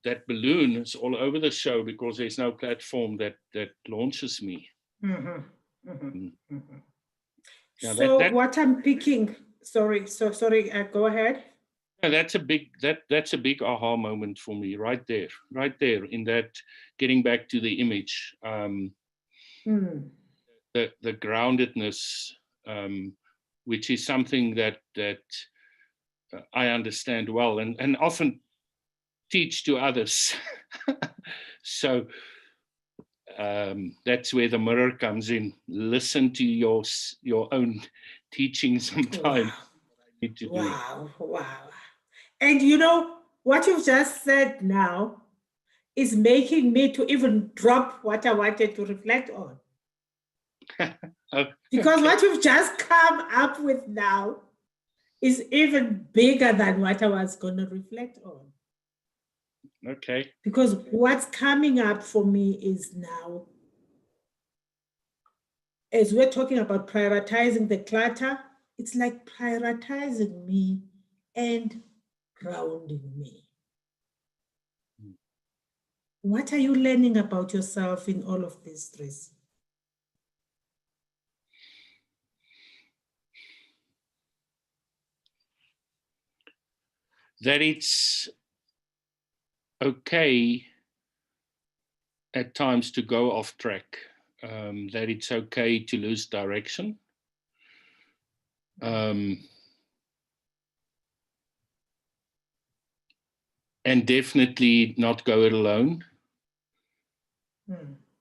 That balloon is all over the show because there's no platform that launches me. So what I'm picking, sorry, go ahead. Yeah, that's a big aha moment for me right there in that, getting back to the image, the groundedness, which is something that I understand well and often teach to others. So that's where the mirror comes in. Listen to your own teaching sometimes. Wow. And you know, what you've just said now is making me to even drop what I wanted to reflect on. Because what you've just come up with now is even bigger than what I was going to reflect on. Okay. Because what's coming up for me is now, as we're talking about prioritizing the clutter, it's like prioritizing me and grounding me. What are you learning about yourself in all of these stress? That it's okay at times to go off track, that it's okay to lose direction. And definitely not go it alone.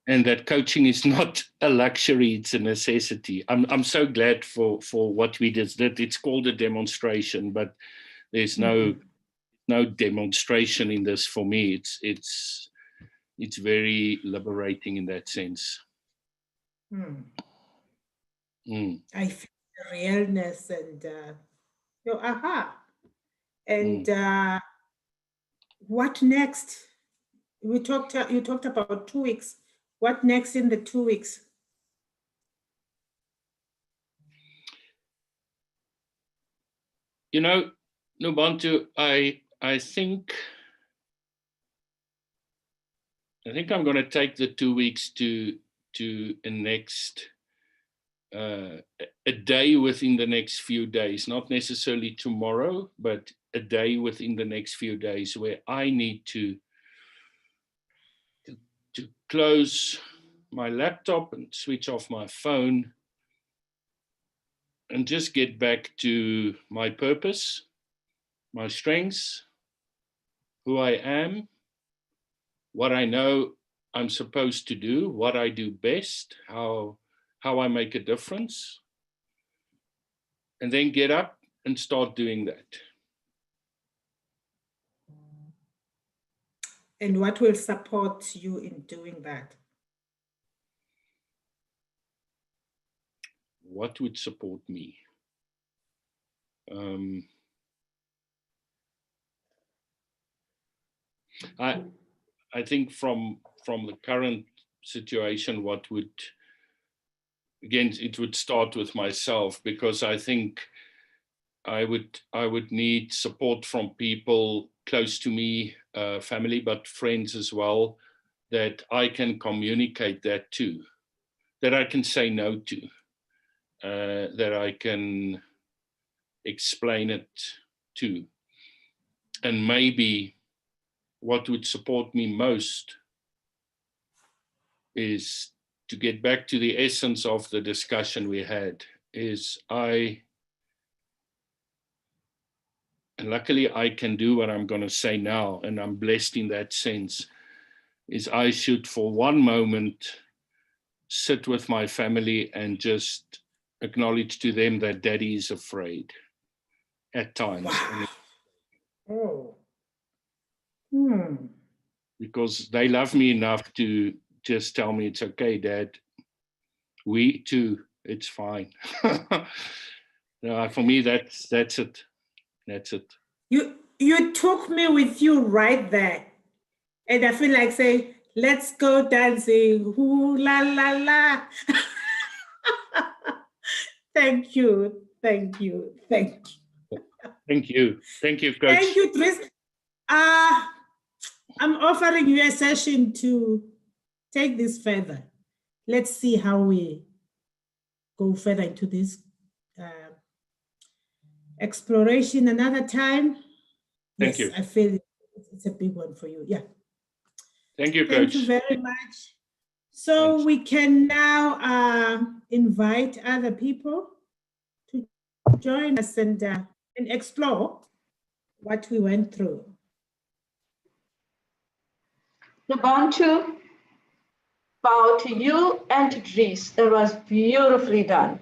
And that coaching is not a luxury, it's a necessity. I'm so glad for what we did. That it's called a demonstration, but there's no demonstration in this for me. It's very liberating in that sense. I feel the realness and your aha. And what next? You talked about 2 weeks. What next in the 2 weeks? You know, Nobantu, I think I'm going to take the 2 weeks to a next a day within the next few days, not necessarily tomorrow, but a day within the next few days where I need to close my laptop and switch off my phone and just get back to my purpose, my strengths, who I am, what I know I'm supposed to do, what I do best, how I make a difference, and then get up and start doing that. And what will support you in doing that? What would support me? I think from the current situation, what would, again, it would start with myself, because I think I would need support from people close to me, family, but friends as well, that I can communicate that to, that I can say no to, that I can explain it to. And maybe what would support me most is to get back to the essence of the discussion we had, is and luckily I can do what I'm going to say now, and I'm blessed in that sense, is I should for one moment sit with my family and just acknowledge to them that Daddy is afraid at times. Wow. Because they love me enough to just tell me, it's okay, Dad. We too, it's fine. For me, that's it. That's it. You took me with you right there. And I feel like saying, let's go dancing. Ooh la la la. Thank you. Thank you. Thank you. Thank you. Thank you, Coach. Thank you, Tris. I'm offering you a session to take this further. Let's see how we go further into this exploration another time. Thank Yes, you. I feel it's a big one for you. Yeah. Thank you, Coach. Thank you very much. So Thanks. we can now invite other people to join us and explore what we went through. Nobantu, bow to you and to Dries. It was beautifully done.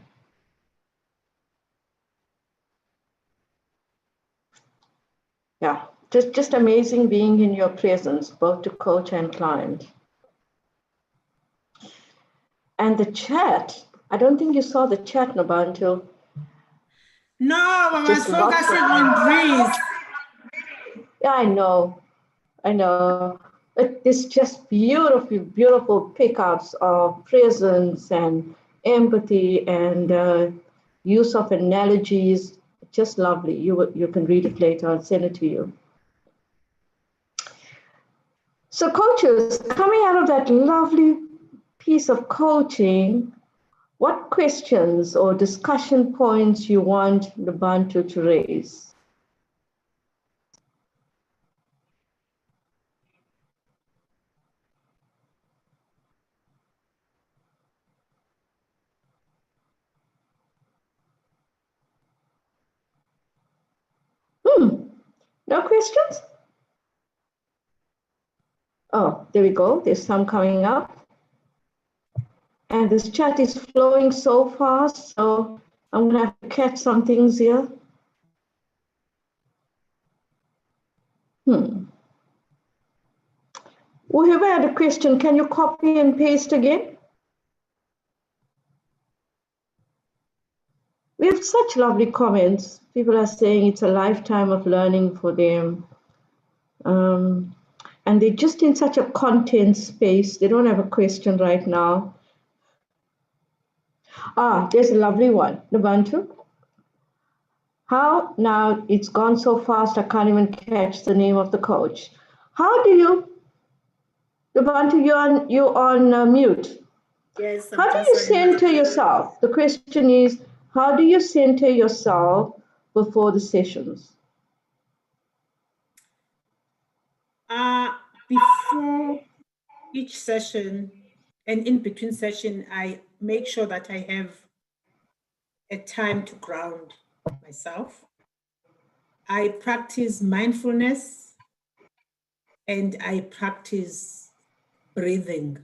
Yeah, just amazing being in your presence, both to coach and client. And the chat, I don't think you saw the chat, Nobantu. No, I was focusing on Dries. Yeah, I know. I know. It's just beautiful, beautiful pickups of presence and empathy and use of analogies. Just lovely. You can read it later. I'll send it to you. So coaches, coming out of that lovely piece of coaching, what questions or discussion points you want Nobantu to raise? No questions? Oh, there we go. There's some coming up. And this chat is flowing so fast, so I'm going to have to catch some things here. Whoever had a question, can you copy and paste again? We have such lovely comments. People are saying it's a lifetime of learning for them. And they're just in such a content space. They don't have a question right now. Ah, there's a lovely one. Nobantu. How now it's gone so fast I can't even catch the name of the coach. How do you, Nobantu, you're on mute. Yes. How do you center yourself? The question is, how do you center yourself before the sessions? Before each session and in between session, I make sure that I have a time to ground myself. I practice mindfulness and I practice breathing.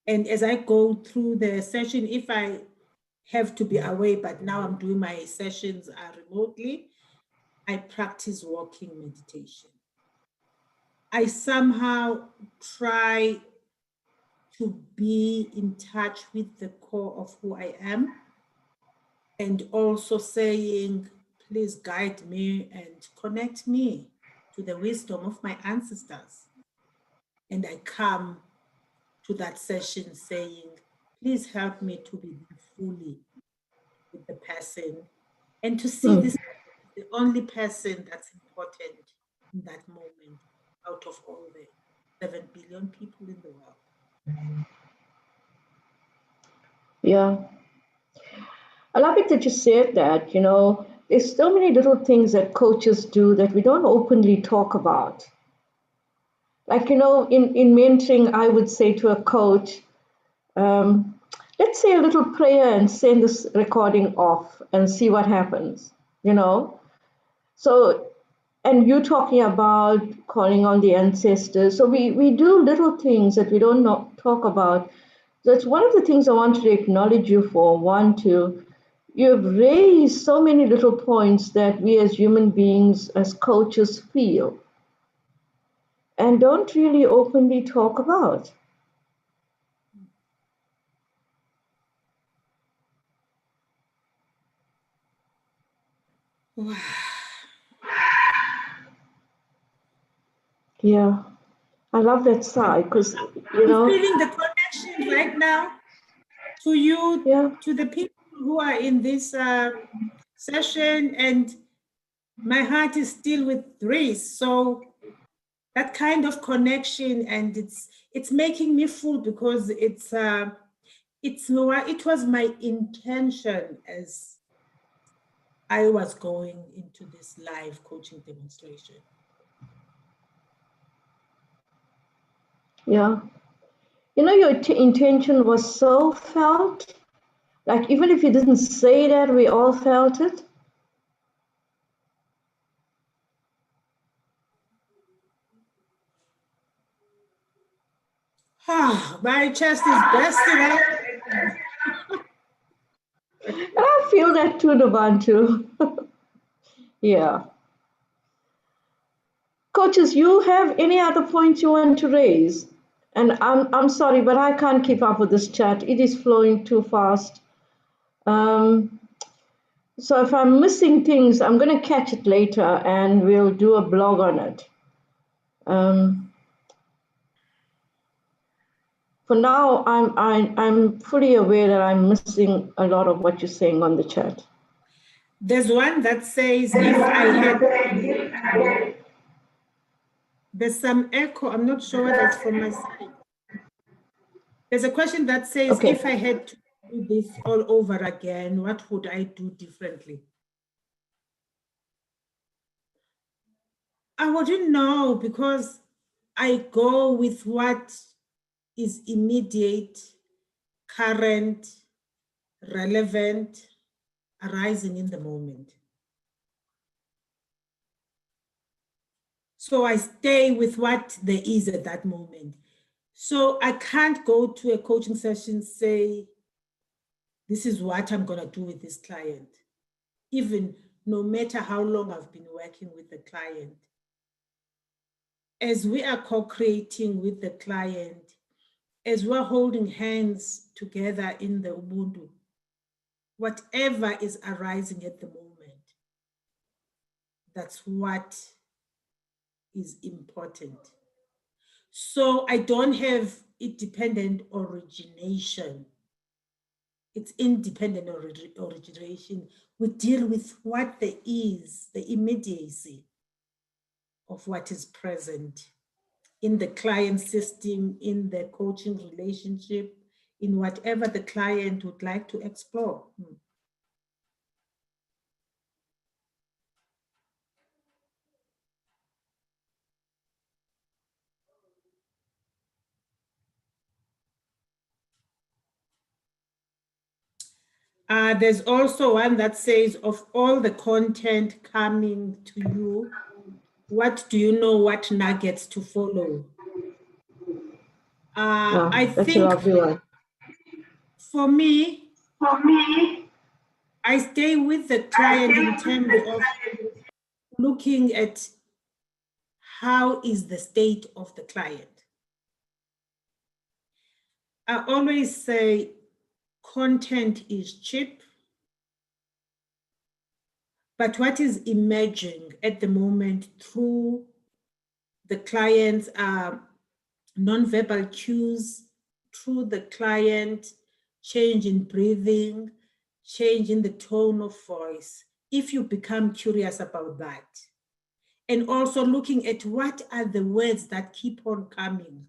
And as I go through the session, if I have to be away, but now I'm doing my sessions remotely, I practice walking meditation. I somehow try to be in touch with the core of who I am, and also saying, please guide me and connect me to the wisdom of my ancestors. And I come to that session saying, please help me to be fully with the person and to see this as the only person that's important in that moment out of all the 7 billion people in the world. Yeah. I love it that you said that, you know, there's so many little things that coaches do that we don't openly talk about. Like, you know, in mentoring, I would say to a coach, let's say a little prayer and send this recording off and see what happens, you know. So, and you talking about calling on the ancestors. So we do little things that we don't talk about. That's one of the things I wanted to acknowledge you for. One, two, you've raised so many little points that we as human beings, as coaches, feel and don't really openly talk about. Wow. Yeah, I love that side because, you know. I'm feeling the connection right now to you, yeah. to the people who are in this session, and my heart is still with Reese. So that kind of connection, and it's making me full because it was my intention as I was going into this live coaching demonstration. Yeah. You know, your intention was so felt. Like, even if you didn't say that, we all felt it. My chest is bursting out. I feel that too, Nobantu. Yeah. Coaches, you have any other points you want to raise? And I'm sorry, but I can't keep up with this chat. It is flowing too fast. So if I'm missing things, I'm going to catch it later and we'll do a blog on it. For now, I'm fully aware that I'm missing a lot of what you're saying on the chat. There's one that says, if I had, there's some echo. I'm not sure whether it's from my side. There's a question that says, Okay. if I had to do this all over again, what would I do differently? I wouldn't know, because I go with what is immediate, current, relevant, arising in the moment. So I stay with what there is at that moment. So I can't go to a coaching session, say, this is what I'm going to do with this client, even no matter how long I've been working with the client. As we are co-creating with the client, as we're holding hands together in the Ubuntu, whatever is arising at the moment, that's what is important. So I don't have independent origination. It's independent origination. We deal with what there is, the immediacy of what is present in the client system, in the coaching relationship, in whatever the client would like to explore. There's also one that says, of all the content coming to you, what do you know what nuggets to follow? I That's think a lovely one. for me, I stay with the client in terms of looking at how is the state of the client. I always say content is cheap, but what is emerging at the moment through the client's nonverbal cues, through the client, change in breathing, change in the tone of voice, if you become curious about that, and also looking at what are the words that keep on coming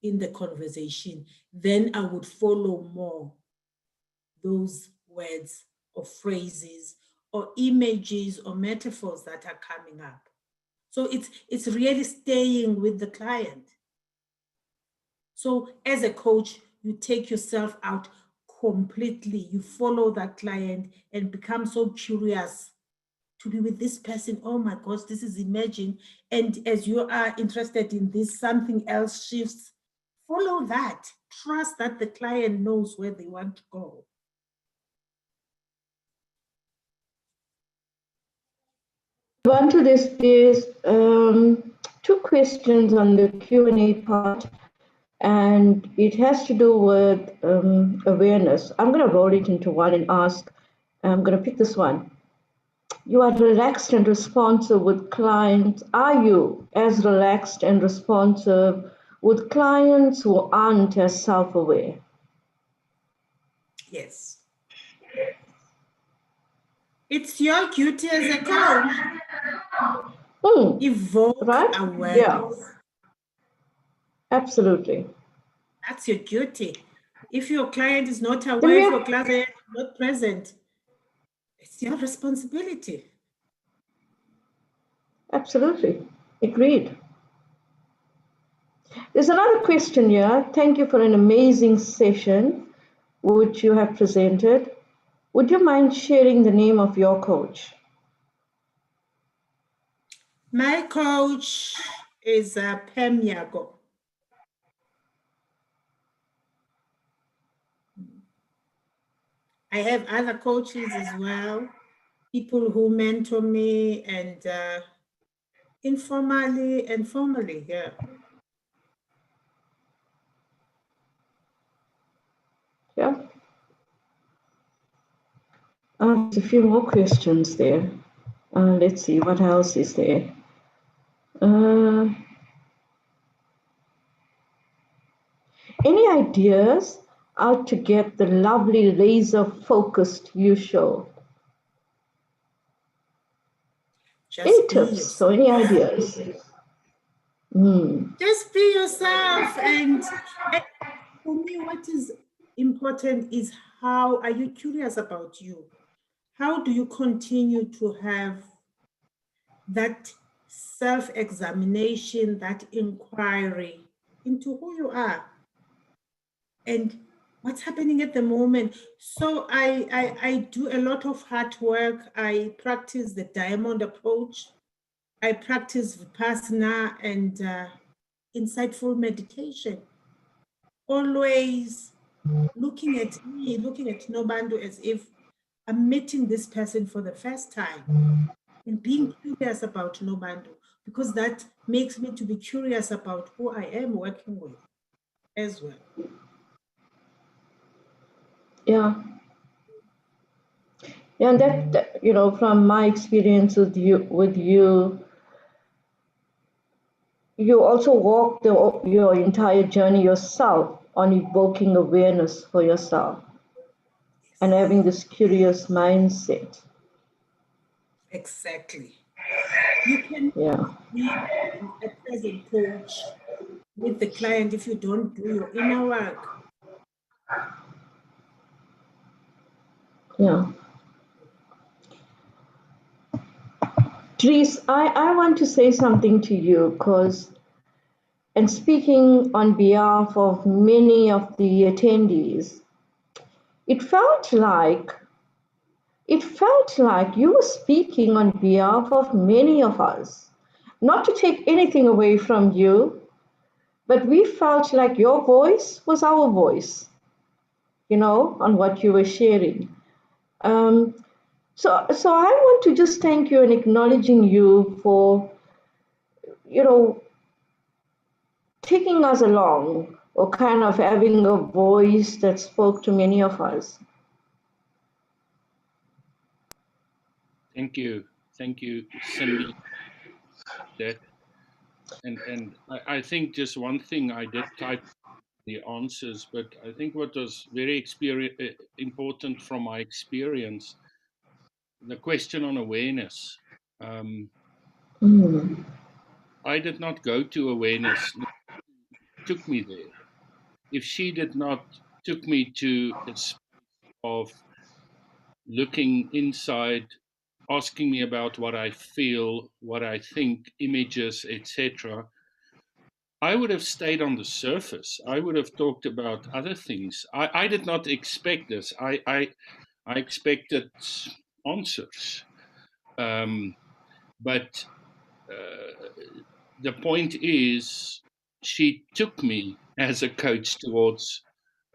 in the conversation, then I would follow more those words or phrases or images or metaphors that are coming up. So it's really staying with the client. So as a coach, you take yourself out completely. You follow that client and become so curious to be with this person. Oh my gosh, this is emerging. And as you are interested in this, something else shifts. Follow that. Trust that the client knows where they want to go. Nobantu, there's two questions on the Q&A part, and it has to do with awareness. I'm going to roll it into one and ask, I'm going to pick this one. You are relaxed and responsive with clients. Are you as relaxed and responsive with clients who aren't as self-aware? Yes. It's your duty as a coach. Evoke right? awareness. Yeah. Absolutely. That's your duty. If your client is not aware, if your client is not present, it's your responsibility. Absolutely. Agreed. There's another question here. Thank you for an amazing session which you have presented. Would you mind sharing the name of your coach? My coach is Pam Yago. I have other coaches as well, people who mentor me, and informally and formally, yeah. Yeah. There's a few more questions there. Let's see, what else is there? Any ideas how to get the lovely laser focused you show? Any Just be tips? So any ideas? Just be yourself. And for me, what is important is how are you curious about you? How do you continue to have that self-examination, that inquiry into who you are and what's happening at the moment? So I do a lot of hard work. I practice the diamond approach. I practice Vipassana and insightful meditation. Always looking at me, looking at Nobantu as if I'm meeting this person for the first time and being curious about Nobantu, because that makes me to be curious about who I am working with as well. Yeah. Yeah, and that, you know, from my experience with you, you also walk your entire journey yourself on evoking awareness for yourself and having this curious mindset. Exactly. You can Yeah. be a present coach with the client if you don't do your inner work. Yeah. Dries, I want to say something to you because, and speaking on behalf of many of the attendees, it felt like you were speaking on behalf of many of us. Not to take anything away from you, but we felt like your voice was our voice, you know, on what you were sharing. So I want to just thank you and acknowledging you for, you know, taking us along or kind of having a voice that spoke to many of us. Thank you, Cindy. That and I think just one thing I did type the answers, but I think what was very important from my experience, the question on awareness. I did not go to awareness; it took me there. If she did not took me to a space of looking inside, asking me about what I feel, what I think, images, etc., I would have stayed on the surface. I would have talked about other things. I did not expect this. I expected answers. But the point is, she took me as a coach towards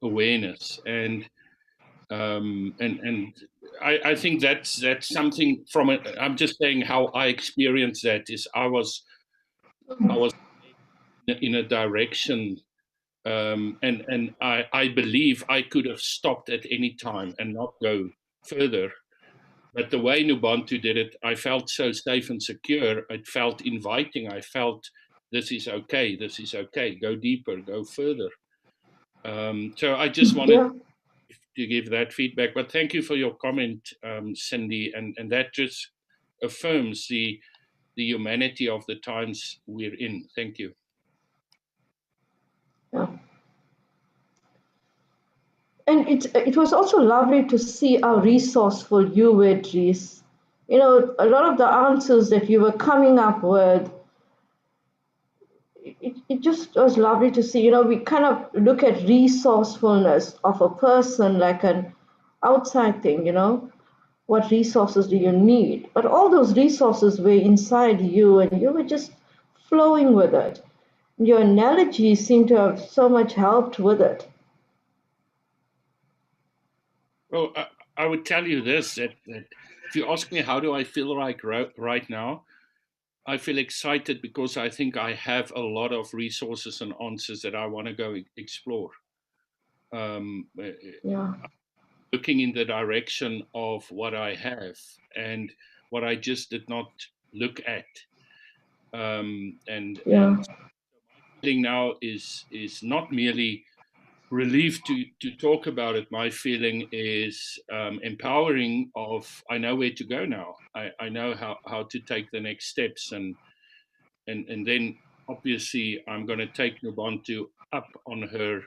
awareness, and I think that's something from it. I'm just saying how I experienced that is I was in a direction, and I believe I could have stopped at any time and not go further. But the way Nobantu did it, I felt so safe and secure. It felt inviting. I felt this is okay. This is okay. Go deeper. Go further. So I just wanted to give that feedback. But thank you for your comment, Cindy, and that just affirms the humanity of the times we're in. Thank you. Yeah. And it was also lovely to see how resourceful you were, Dries. You know, a lot of the answers that you were coming up with, it just was lovely to see. You know, we kind of look at resourcefulness of a person like an outside thing, you know. What resources do you need? But all those resources were inside you, and you were just flowing with it. Your analogy seemed to have so much helped with it. Well, I would tell you this, that if you ask me how do I feel like right now, I feel excited because I think I have a lot of resources and answers that I want to go explore. Looking in the direction of what I have and what I just did not look at. And my feeling now is not merely relief to talk about it. My feeling is empowering of, I know where to go now. I know how to take the next steps, and then obviously I'm going to take Nobantu up on her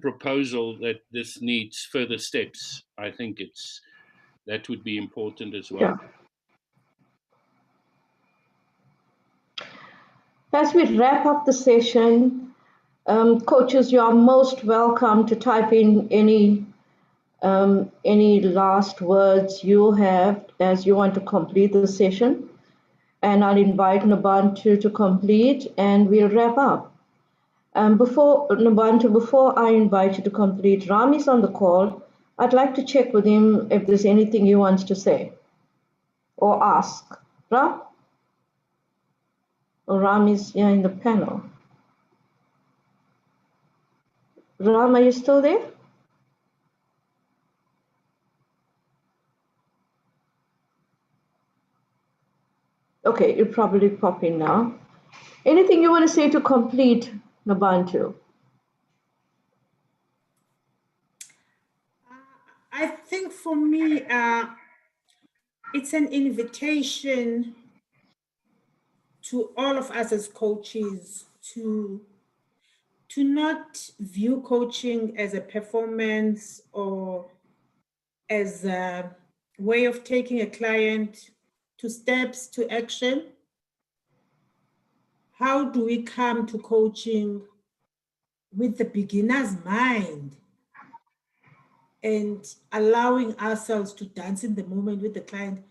proposal that this needs further steps. I think that would be important as well. Yeah. As we wrap up the session, coaches, you are most welcome to type in any last words you have as you want to complete the session. And I'll invite Nobantu to complete, and we'll wrap up. Nobantu, before I invite you to complete, Rami's on the call. I'd like to check with him if there's anything he wants to say or ask. Ram? Or Ram is here in the panel. Ram, are you still there? Okay, you'll probably pop in now. Anything you want to say to complete, Nobantu? I think for me, it's an invitation to all of us as coaches to not view coaching as a performance or as a way of taking a client to steps to action. How do we come to coaching with the beginner's mind and allowing ourselves to dance in the moment with the client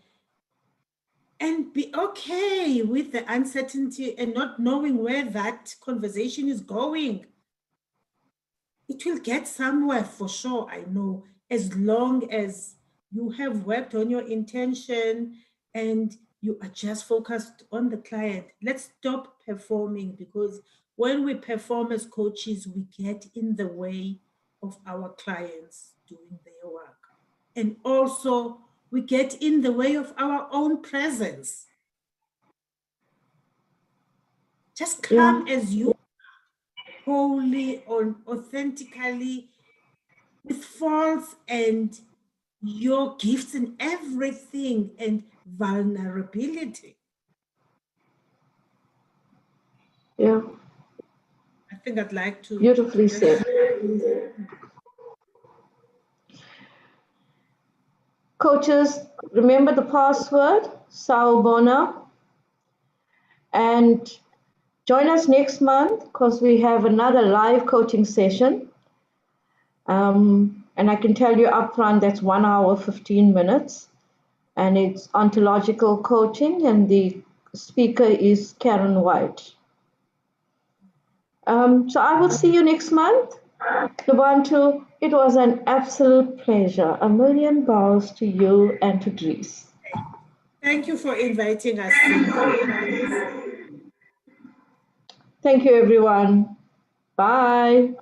and be okay with the uncertainty and not knowing where that conversation is going? It will get somewhere for sure, I know, as long as you have worked on your intention and you are just focused on the client. Let's stop performing, because when we perform as coaches, we get in the way of our clients doing their work. And also, we get in the way of our own presence. Just come as you are, wholly or authentically, with faults and your gifts and everything, and vulnerability. Yeah. I think I'd like to. Beautifully said. Coaches, remember the password, Sawubona, and join us next month because we have another live coaching session. And I can tell you upfront that's 1 hour, 15 minutes, and it's ontological coaching, and the speaker is Karen White. So I will see you next month. Nobantu, it was an absolute pleasure. A million bows to you and to Dries. Thank you for inviting us. Thank you, everyone. Bye.